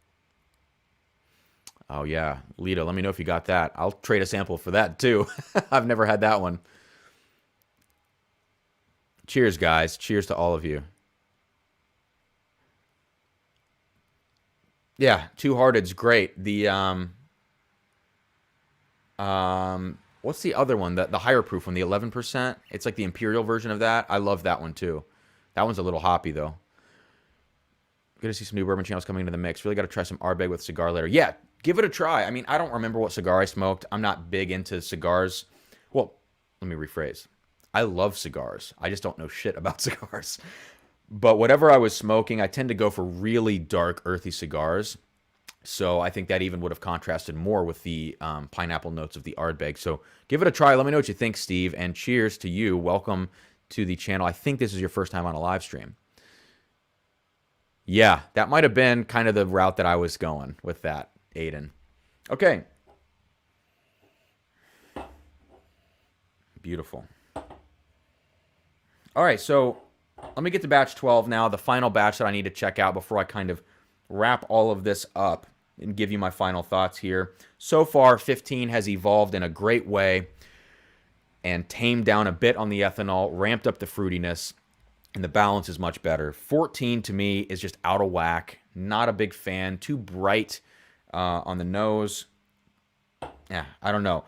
Oh, yeah. Lita, let me know if you got that. I'll trade a sample for that, too. I've never had that one. Cheers, guys. Cheers to all of you. Yeah, Two Hearted's great. The, what's the other one? The higher proof one, the 11%? It's like the Imperial version of that. I love that one, too. That one's a little hoppy, though. Good to see some new bourbon channels coming into the mix. Really got to try some Ardbeg with cigar later. Yeah, give it a try. I mean, I don't remember what cigar I smoked. I'm not big into cigars. Well, let me rephrase. I love cigars. I just don't know shit about cigars. But whatever I was smoking, I tend to go for really dark, earthy cigars. So I think that even would have contrasted more with the pineapple notes of the Ardbeg. So give it a try. Let me know what you think, Steve. And cheers to you. Welcome to the channel. I think this is your first time on a live stream. Yeah, that might have been kind of the route that I was going with that, Aiden. Okay. Beautiful. All right, so let me get to batch 12 now, the final batch that I need to check out before I kind of wrap all of this up and give you my final thoughts here. So far, 15 has evolved in a great way and tamed down a bit on the ethanol, ramped up the fruitiness, and the balance is much better. 14 to me is just out of whack, Not a big fan. Too bright on the nose. Yeah, I don't know.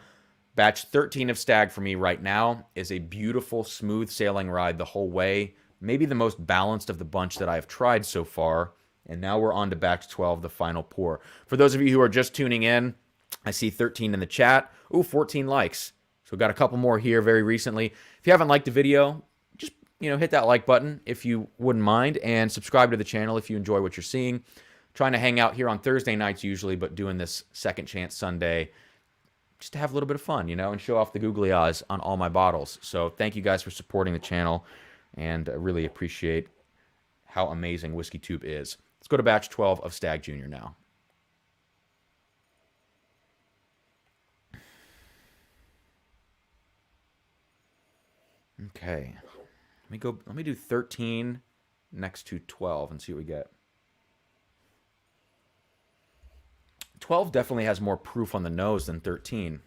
Batch 13 of Stagg for me right now is a beautiful, smooth sailing ride the whole way. Maybe the most balanced of the bunch that I have tried so far. And now we're on to batch 12, the final pour. For those of you who are just tuning in, I see 13 in the chat. Ooh, 14 likes. So we got a couple more here very recently. If you haven't liked the video, just hit that like button if you wouldn't mind, and subscribe to the channel if you enjoy what you're seeing. Trying to hang out here on Thursday nights usually, but doing this Second Chance Sunday just to have a little bit of fun, and show off the googly eyes on all my bottles. So thank you guys for supporting the channel, and I really appreciate how amazing Whiskey Tube is. Let's go to batch 12 of Stagg Jr. now. Okay. Let me do 13 next to 12 and see what we get. 12 definitely has more proof on the nose than 13.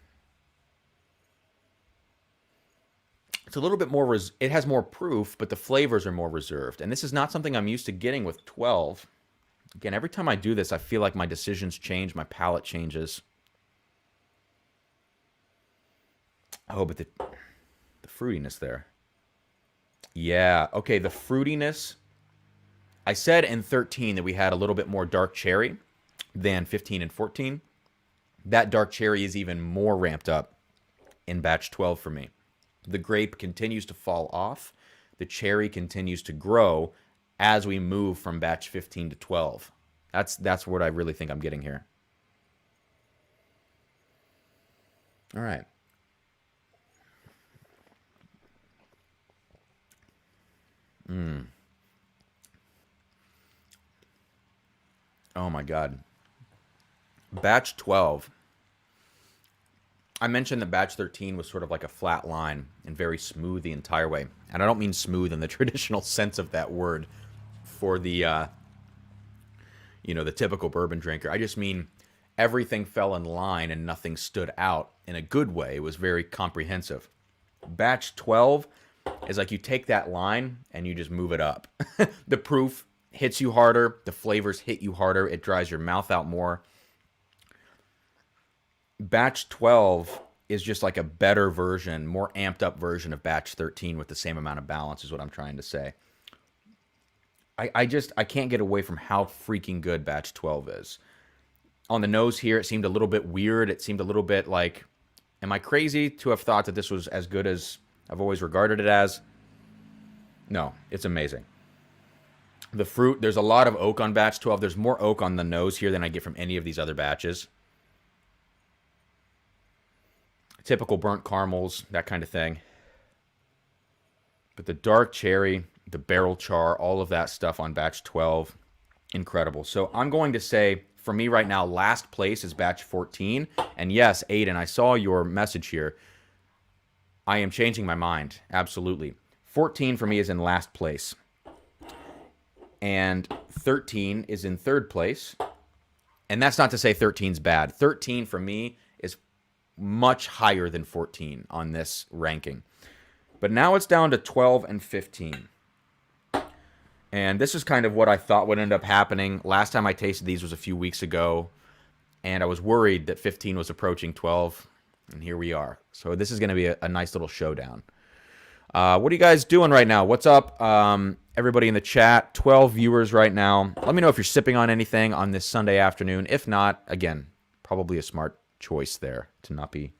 It's a little bit more, it has more proof, but the flavors are more reserved. And this is not something I'm used to getting with 12. Again, every time I do this, I feel like my decisions change, my palate changes. Oh, but the fruitiness there. Yeah, okay, the fruitiness. I said in 13 that we had a little bit more dark cherry than 15 and 14. That dark cherry is even more ramped up in batch 12 for me. The grape continues to fall off. The cherry continues to grow as we move from batch 15 to 12. That's what I really think I'm getting here. All right. Oh my God. Batch 12. I mentioned that batch 13 was sort of like a flat line and very smooth the entire way. And I don't mean smooth in the traditional sense of that word for the, the typical bourbon drinker. I just mean everything fell in line and nothing stood out in a good way. It was very comprehensive. Batch 12 is like you take that line and you just move it up. The proof hits you harder. The flavors hit you harder. It dries your mouth out more. Batch 12 is just like a better version, more amped up version of batch 13 with the same amount of balance is what I'm trying to say. I can't get away from how freaking good batch 12 is. On the nose here, it seemed a little bit weird. It seemed a little bit like, am I crazy to have thought that this was as good as I've always regarded it as? No, it's amazing. The fruit, there's a lot of oak on batch 12. There's more oak on the nose here than I get from any of these other batches. Typical burnt caramels, that kind of thing. But the dark cherry, the barrel char, all of that stuff on batch 12, incredible. So I'm going to say, for me right now, last place is batch 14. And yes, Aiden, I saw your message here. I am changing my mind, absolutely. 14 for me is in last place. And 13 is in third place. And that's not to say 13's bad. 13 for me is much higher than 14 on this ranking. But now it's down to 12 and 15. And this is kind of what I thought would end up happening. Last time I tasted these was a few weeks ago, and I was worried that 15 was approaching 12, and here we are. So this is going to be a nice little showdown. What are you guys doing right now? What's up, everybody in the chat? 12 viewers right now. Let me know if you're sipping on anything on this Sunday afternoon. If not, again, probably a smart choice there to not be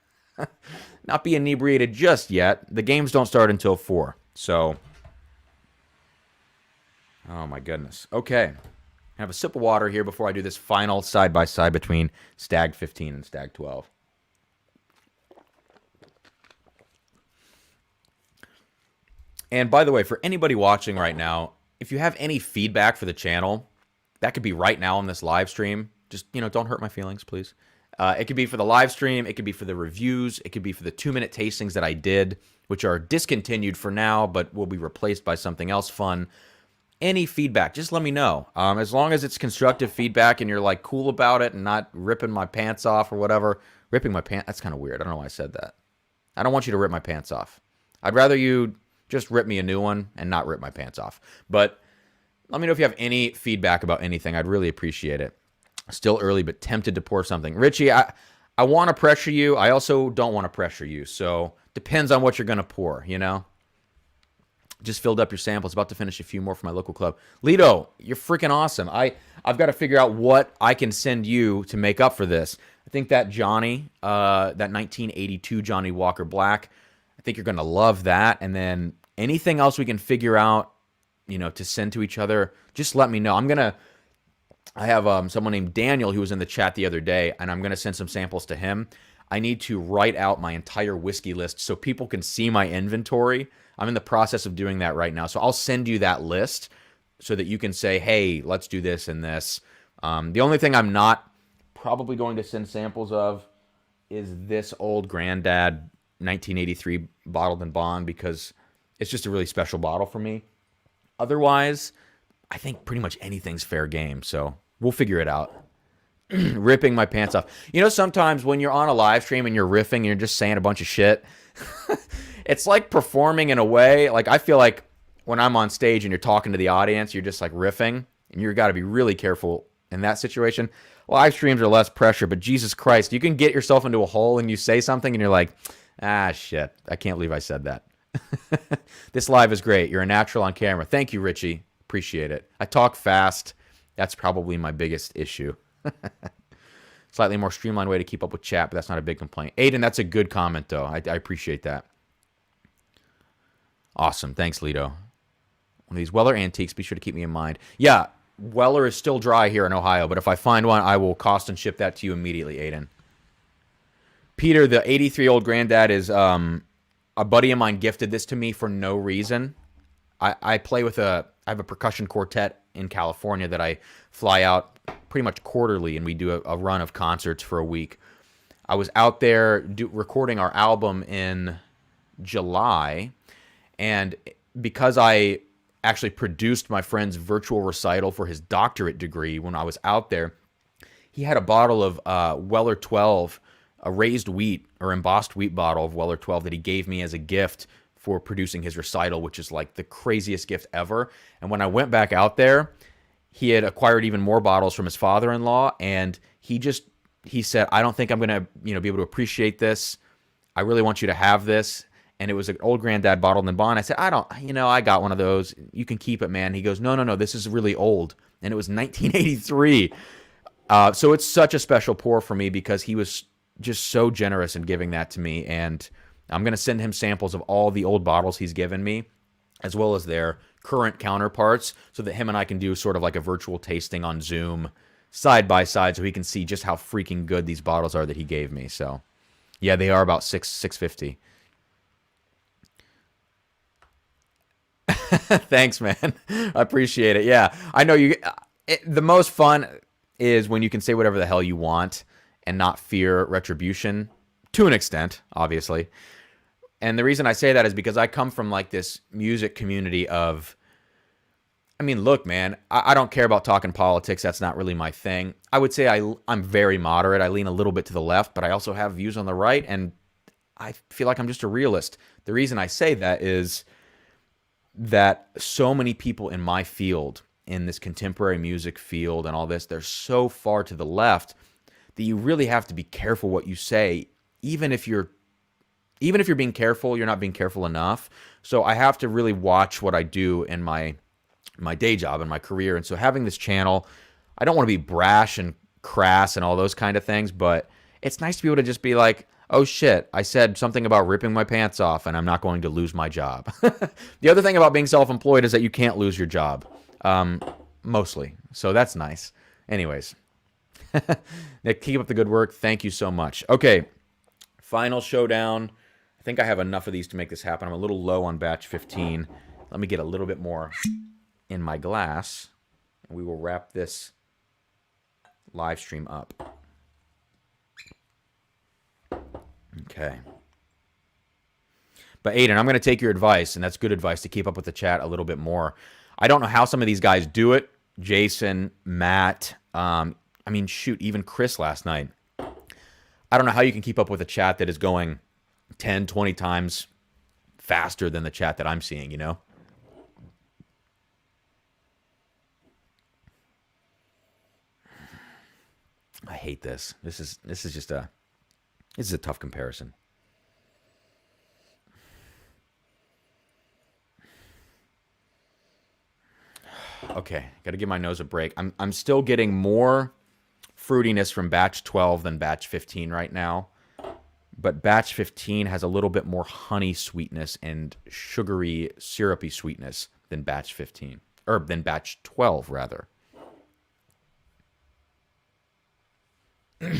not be inebriated just yet. The games don't start until 4. So, oh my goodness. Okay. Have a sip of water here before I do this final side-by-side between Stagg 15 and Stagg 12. And by the way, for anybody watching right now, if you have any feedback for the channel, that could be right now on this live stream. Just, don't hurt my feelings, please. It could be for the live stream. It could be for the reviews. It could be for the 2-minute tastings that I did, which are discontinued for now, but will be replaced by something else fun. Any feedback, just let me know. As long as it's constructive feedback and you're like cool about it and not ripping my pants off or whatever. Ripping my pants, that's kind of weird. I don't know why I said that. I don't want you to rip my pants off. I'd rather you just rip me a new one and not rip my pants off. But Let me know if you have any feedback about anything. I'd really appreciate it. Still early, but tempted to pour something. Richie, I want to pressure you. I also don't want to pressure you. So depends on what you're going to pour, you know? Just filled up your samples. About to finish a few more for my local club. Lito, you're freaking awesome. I've got to figure out what I can send you to make up for this. I think that Johnny, that 1982 Johnny Walker Black, I think you're going to love that. And then anything else we can figure out, you know, to send to each other, just let me know. I have someone named Daniel who was in the chat the other day, and I'm going to send some samples to him. I need to write out my entire whiskey list so people can see my inventory. I'm in the process of doing that right now. So I'll send you that list so that you can say, hey, let's do this and this. The only thing I'm not probably going to send samples of is this old Granddad 1983 Bottled in Bond, because it's just a really special bottle for me. Otherwise, I think pretty much anything's fair game. So we'll figure it out. Ripping my pants off. You know, sometimes when you're on a live stream and you're riffing and you're just saying a bunch of shit, it's like performing in a way. Like, I feel like when I'm on stage and you're talking to the audience, you're just like riffing, and you've got to be really careful in that situation. Live streams are less pressure, but Jesus Christ, you can get yourself into a hole and you say something and you're like, ah, shit, I can't believe I said that. This live is great. You're a natural on camera. Thank you, Richie. Appreciate it. I talk fast. That's probably my biggest issue. Slightly more streamlined way to keep up with chat, but that's not a big complaint. Aiden, that's a good comment, though. I appreciate that. Awesome. Thanks, Lito. One of these Weller antiques, be sure to keep me in mind. Yeah, Weller is still dry here in Ohio, but if I find one, I will cost and ship that to you immediately, Aiden. Peter, the 83-year-old Granddad is a buddy of mine gifted this to me for no reason. I play with I have a percussion quartet in California that I fly out pretty much quarterly, and we do a run of concerts for a week. I was out there recording our album in July, and because I actually produced my friend's virtual recital for his doctorate degree when I was out there, he had a bottle of Weller 12, a raised wheat or embossed wheat bottle of Weller 12 that he gave me as a gift for producing his recital, which is like the craziest gift ever. And when I went back out there, he had acquired even more bottles from his father-in-law, and he said, I don't think I'm going to, be able to appreciate this. I really want you to have this. And it was an old Granddad Bottled in Bond. I said, I got one of those. You can keep it, man. He goes, no, this is really old. And it was 1983. So it's such a special pour for me because he was just so generous in giving that to me. And I'm going to send him samples of all the old bottles he's given me, as well as their current counterparts, so that him and I can do sort of like a virtual tasting on Zoom side by side, so he can see just how freaking good these bottles are that he gave me. So yeah, they are about $650. Thanks, man. I appreciate it. Yeah, I know the most fun is when you can say whatever the hell you want and not fear retribution, to an extent, obviously. And the reason I say that is because I come from like this music community of, look, man, I don't care about talking politics. That's not really my thing. I would say I'm very moderate. I lean a little bit to the left, but I also have views on the right, and I feel like I'm just a realist. The reason I say that is that so many people in my field, in this contemporary music field and all this, they're so far to the left that you really have to be careful what you say. Even if you're being careful, you're not being careful enough. So I have to really watch what I do in my day job and my career. And so having this channel, I don't want to be brash and crass and all those kind of things, but it's nice to be able to just be like, oh shit, I said something about ripping my pants off and I'm not going to lose my job. The other thing about being self-employed is that you can't lose your job. Mostly. So that's nice. Anyways. Nick, keep up the good work. Thank you so much. Okay. Final showdown. I think I have enough of these to make this happen. I'm a little low on batch 15. Let me get a little bit more in my glass, and we will wrap this live stream up. Okay. But Aiden, I'm going to take your advice, and that's good advice, to keep up with the chat a little bit more. I don't know how some of these guys do it. Jason, Matt, shoot, even Chris last night. I don't know how you can keep up with a chat that is going 10, 20 times faster than the chat that I'm seeing, I hate this. This is a tough comparison. Okay, got to give my nose a break. I'm still getting more fruitiness from batch 12 than batch 15 right now. But batch 15 has a little bit more honey sweetness and sugary, syrupy sweetness than batch 15. Or than batch 12, rather. God,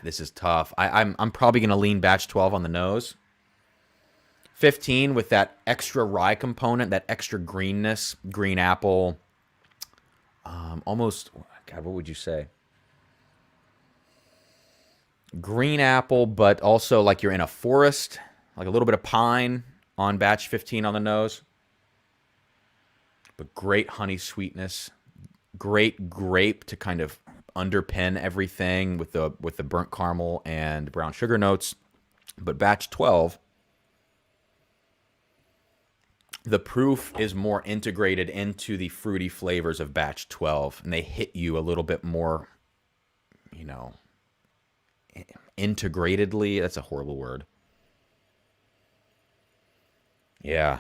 this is tough. I'm probably going to lean batch 12 on the nose. 15 with that extra rye component, that extra greenness, green apple, almost, God, what would you say? Green apple, but also like you're in a forest, like a little bit of pine on batch 15 on the nose. But great honey sweetness, great grape to kind of underpin everything with the burnt caramel and brown sugar notes. But batch 12, the proof is more integrated into the fruity flavors of batch 12, and they hit you a little bit more, you know, integratedly. That's a horrible word. Yeah.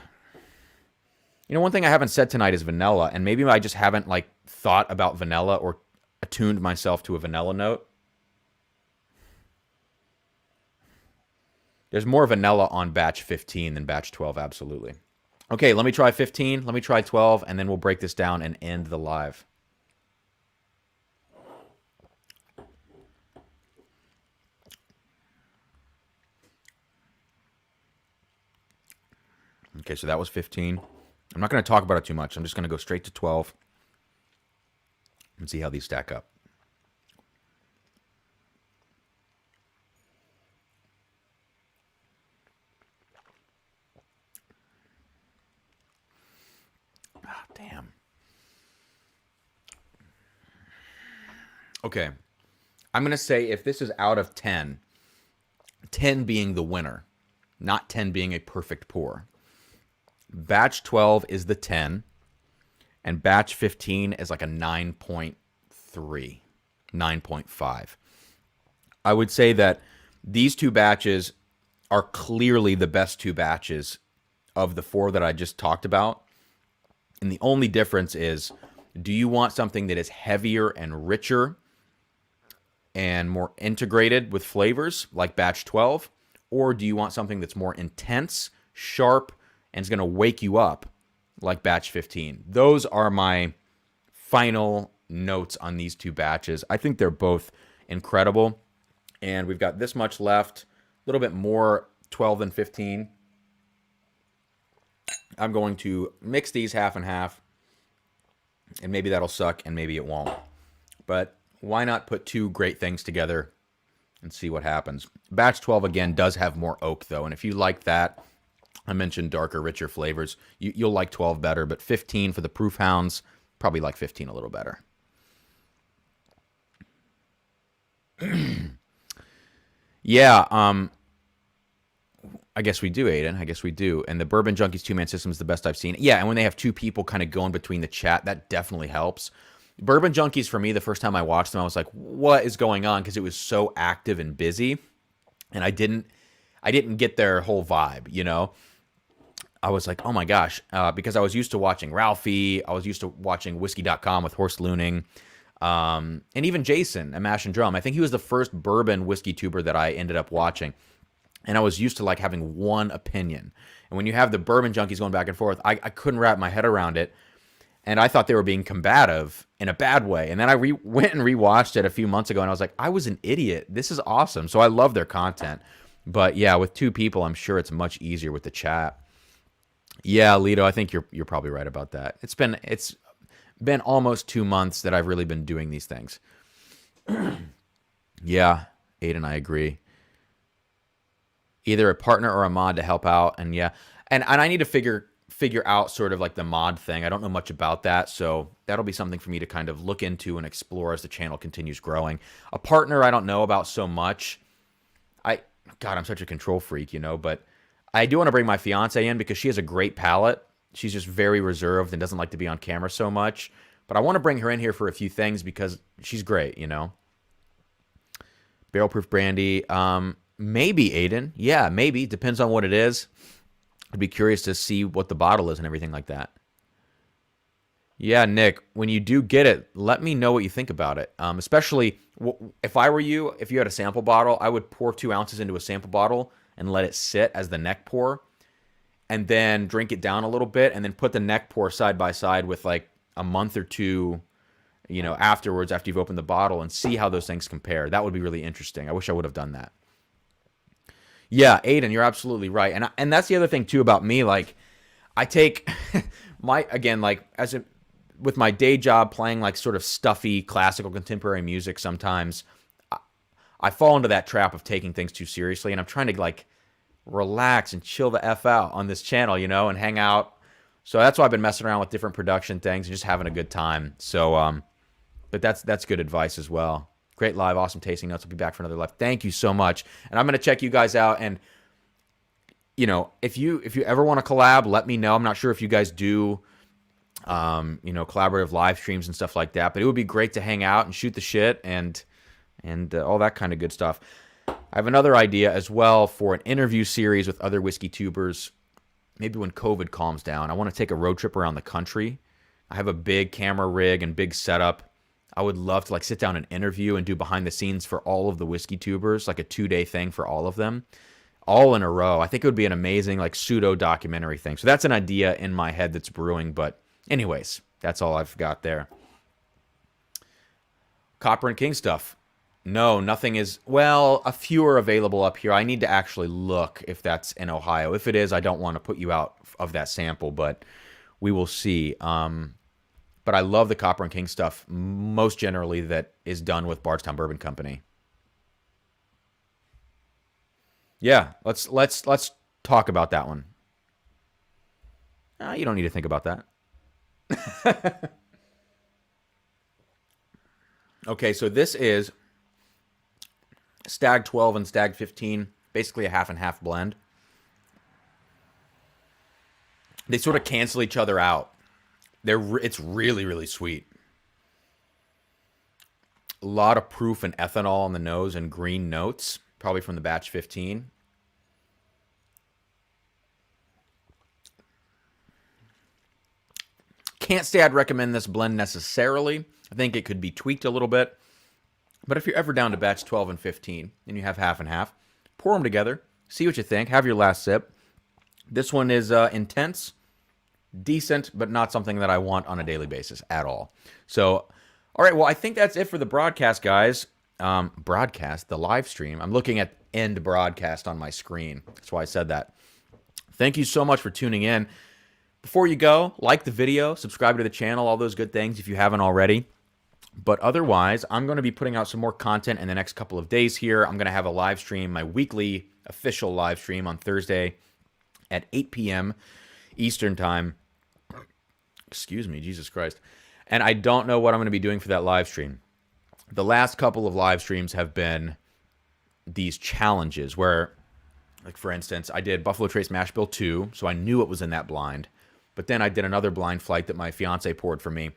You know, one thing I haven't said tonight is vanilla, and maybe I just haven't like thought about vanilla or attuned myself to a vanilla note. There's more vanilla on batch 15 than batch 12, absolutely. Okay, let me try 15, let me try 12, and then we'll break this down and end the live. Okay, so that was 15. I'm not going to talk about it too much. I'm just going to go straight to 12 and see how these stack up. Ah, damn. Okay. I'm going to say if this is out of 10, 10 being the winner, not 10 being a perfect pour. Batch 12 is the 10, and batch 15 is like a 9.3, 9.5. I would say that these two batches are clearly the best two batches of the four that I just talked about. And the only difference is, do you want something that is heavier and richer and more integrated with flavors like batch 12? Or do you want something that's more intense, sharp, and is going to wake you up like batch 15? Those are my final notes on these two batches. I think they're both incredible. And we've got this much left, a little bit more 12 than 15. I'm going to mix these half and half, and maybe that'll suck and maybe it won't. But why not put two great things together and see what happens? Batch 12, again, does have more oak, though. And if you like that, I mentioned darker, richer flavors, you'll like 12 better. But 15 for the proof hounds, probably like 15 a little better. Yeah, I guess we do, Aiden. I guess we do. And the Bourbon Junkies two-man system is the best I've seen. Yeah, and when they have two people kind of going between the chat, that definitely helps. Bourbon Junkies, for me, the first time I watched them, I was like, what is going on? Because it was so active and busy. And I didn't get their whole vibe, you know? I was like, oh my gosh, because I was used to watching Ralphie. I was used to watching Whiskey.com with Horst Looning. And even Jason at Mash and Drum. I think he was the first bourbon whiskey tuber that I ended up watching. And I was used to like having one opinion. And when you have the Bourbon Junkies going back and forth, I couldn't wrap my head around it. And I thought they were being combative in a bad way. And then I went and rewatched it a few months ago, and I was like, I was an idiot. This is awesome. So I love their content. But yeah, with two people, I'm sure it's much easier with the chat. Yeah, Lito, I think you're probably right about that. It's been almost 2 months that I've really been doing these things. Yeah, Aiden, I agree. Either a partner or a mod to help out, and yeah, and I need to figure out sort of like the mod thing. I don't know much about that, so that'll be something for me to kind of look into and explore as the channel continues growing. A partner I don't know about so much. God, I'm such a control freak, you know, but I do want to bring my fiance in because she has a great palate, She's just very reserved and doesn't like to be on camera so much. But I want to bring her in here for a few things because she's great, you know. Barrel proof brandy. Maybe, Aiden. Yeah, maybe. Depends on what it is. I'd be curious to see what the bottle is and everything like that. Yeah, Nick, when you do get it, let me know what you think about it. Especially if I were you, if you had a sample bottle, I would pour 2 ounces into a sample bottle and let it sit as the neck pour, and then drink it down a little bit, and then put the neck pour side by side with like a month or two, you know, afterwards after you've opened the bottle, and see how those things compare. That would be really interesting. I wish I would have done that. Yeah, Aiden, you're absolutely right. And that's the other thing too about me. Like, I take my, again, like with my day job playing like sort of stuffy classical contemporary music, sometimes I fall into that trap of taking things too seriously, and I'm trying to like relax and chill the F out on this channel, you know, and hang out. So that's why I've been messing around with different production things and just having a good time. So, but that's good advice as well. Great live, awesome tasting notes. I'll be back for another live. Thank you so much. And I'm going to check you guys out. And, you know, if you ever want to collab, let me know. I'm not sure if you guys do, you know, collaborative live streams and stuff like that. But it would be great to hang out and shoot the shit and all that kind of good stuff. I have another idea as well for an interview series with other whiskey tubers. Maybe when COVID calms down, I want to take a road trip around the country. I have a big camera rig and big setup. I would love to like sit down and interview and do behind the scenes for all of the whiskey tubers, like a 2-day thing for all of them, all in a row. I think it would be an amazing like pseudo documentary thing. So that's an idea in my head that's brewing. But anyways, that's all I've got there. Copper and King stuff. No, nothing is, well, a few are available up here. I need to actually look if that's in Ohio. If it is, I don't want to put you out of that sample, but we will see. But I love the Copper and King stuff, most generally that is done with Bardstown Bourbon Company. Yeah, let's talk about that one. You don't need to think about that. Okay, so this is Stag 12 and Stag 15, basically a half and half blend. They sort of cancel each other out. It's really, really sweet. A lot of proof and ethanol on the nose and green notes, probably from the batch 15. Can't say I'd recommend this blend necessarily. I think it could be tweaked a little bit. But if you're ever down to batch 12 and 15 and you have half and half, pour them together, see what you think, have your last sip. This one is intense, decent, but not something that I want on a daily basis at all. So, all right, well, I think that's it for the broadcast, guys. The live stream. I'm looking at end broadcast on my screen. That's why I said that. Thank you so much for tuning in. Before you go, like the video, subscribe to the channel, all those good things if you haven't already. But otherwise, I'm going to be putting out some more content in the next couple of days here. I'm going to have a live stream, my weekly official live stream on Thursday at 8 p.m. Eastern Time. Excuse me, Jesus Christ. And I don't know what I'm going to be doing for that live stream. The last couple of live streams have been these challenges where, like for instance, I did Buffalo Trace Mash Bill 2, so I knew it was in that blind. But then I did another blind flight that my fiance poured for me.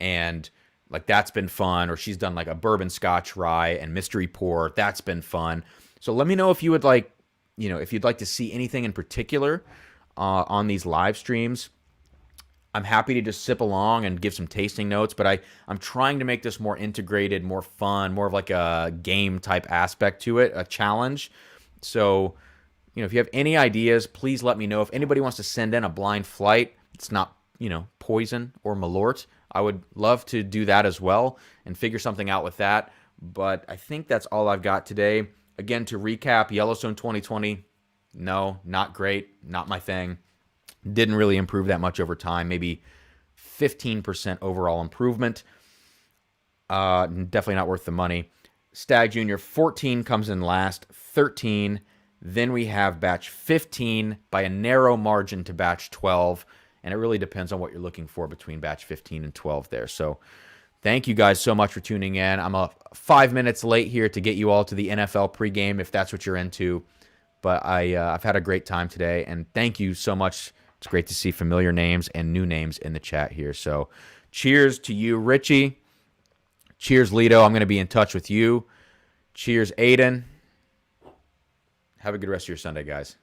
And like that's been fun. Or she's done like a bourbon scotch rye and mystery pour. That's been fun. So let me know if you would like, you know, if you'd like to see anything in particular on these live streams. I'm happy to just sip along and give some tasting notes, but I'm trying to make this more integrated, more fun, more of like a game type aspect to it, a challenge. So, you know, if you have any ideas, please let me know. If anybody wants to send in a blind flight, it's not, you know, poison or malort, I would love to do that as well and figure something out with that. But I think that's all I've got today. Again, to recap, Yellowstone 2020, no, not great, not my thing. Didn't really improve that much over time, maybe 15% overall improvement. Definitely not worth the money. Stagg Jr. 14 comes in last, 13. Then we have batch 15 by a narrow margin to batch 12. And it really depends on what you're looking for between batch 15 and 12 there. So thank you guys so much for tuning in. I'm 5 minutes late here to get you all to the NFL pregame if that's what you're into. But I've had a great time today. And thank you so much It's great to see familiar names and new names in the chat here. So cheers to you, Richie. Cheers, Lito. I'm going to be in touch with you. Cheers, Aiden. Have a good rest of your Sunday, guys.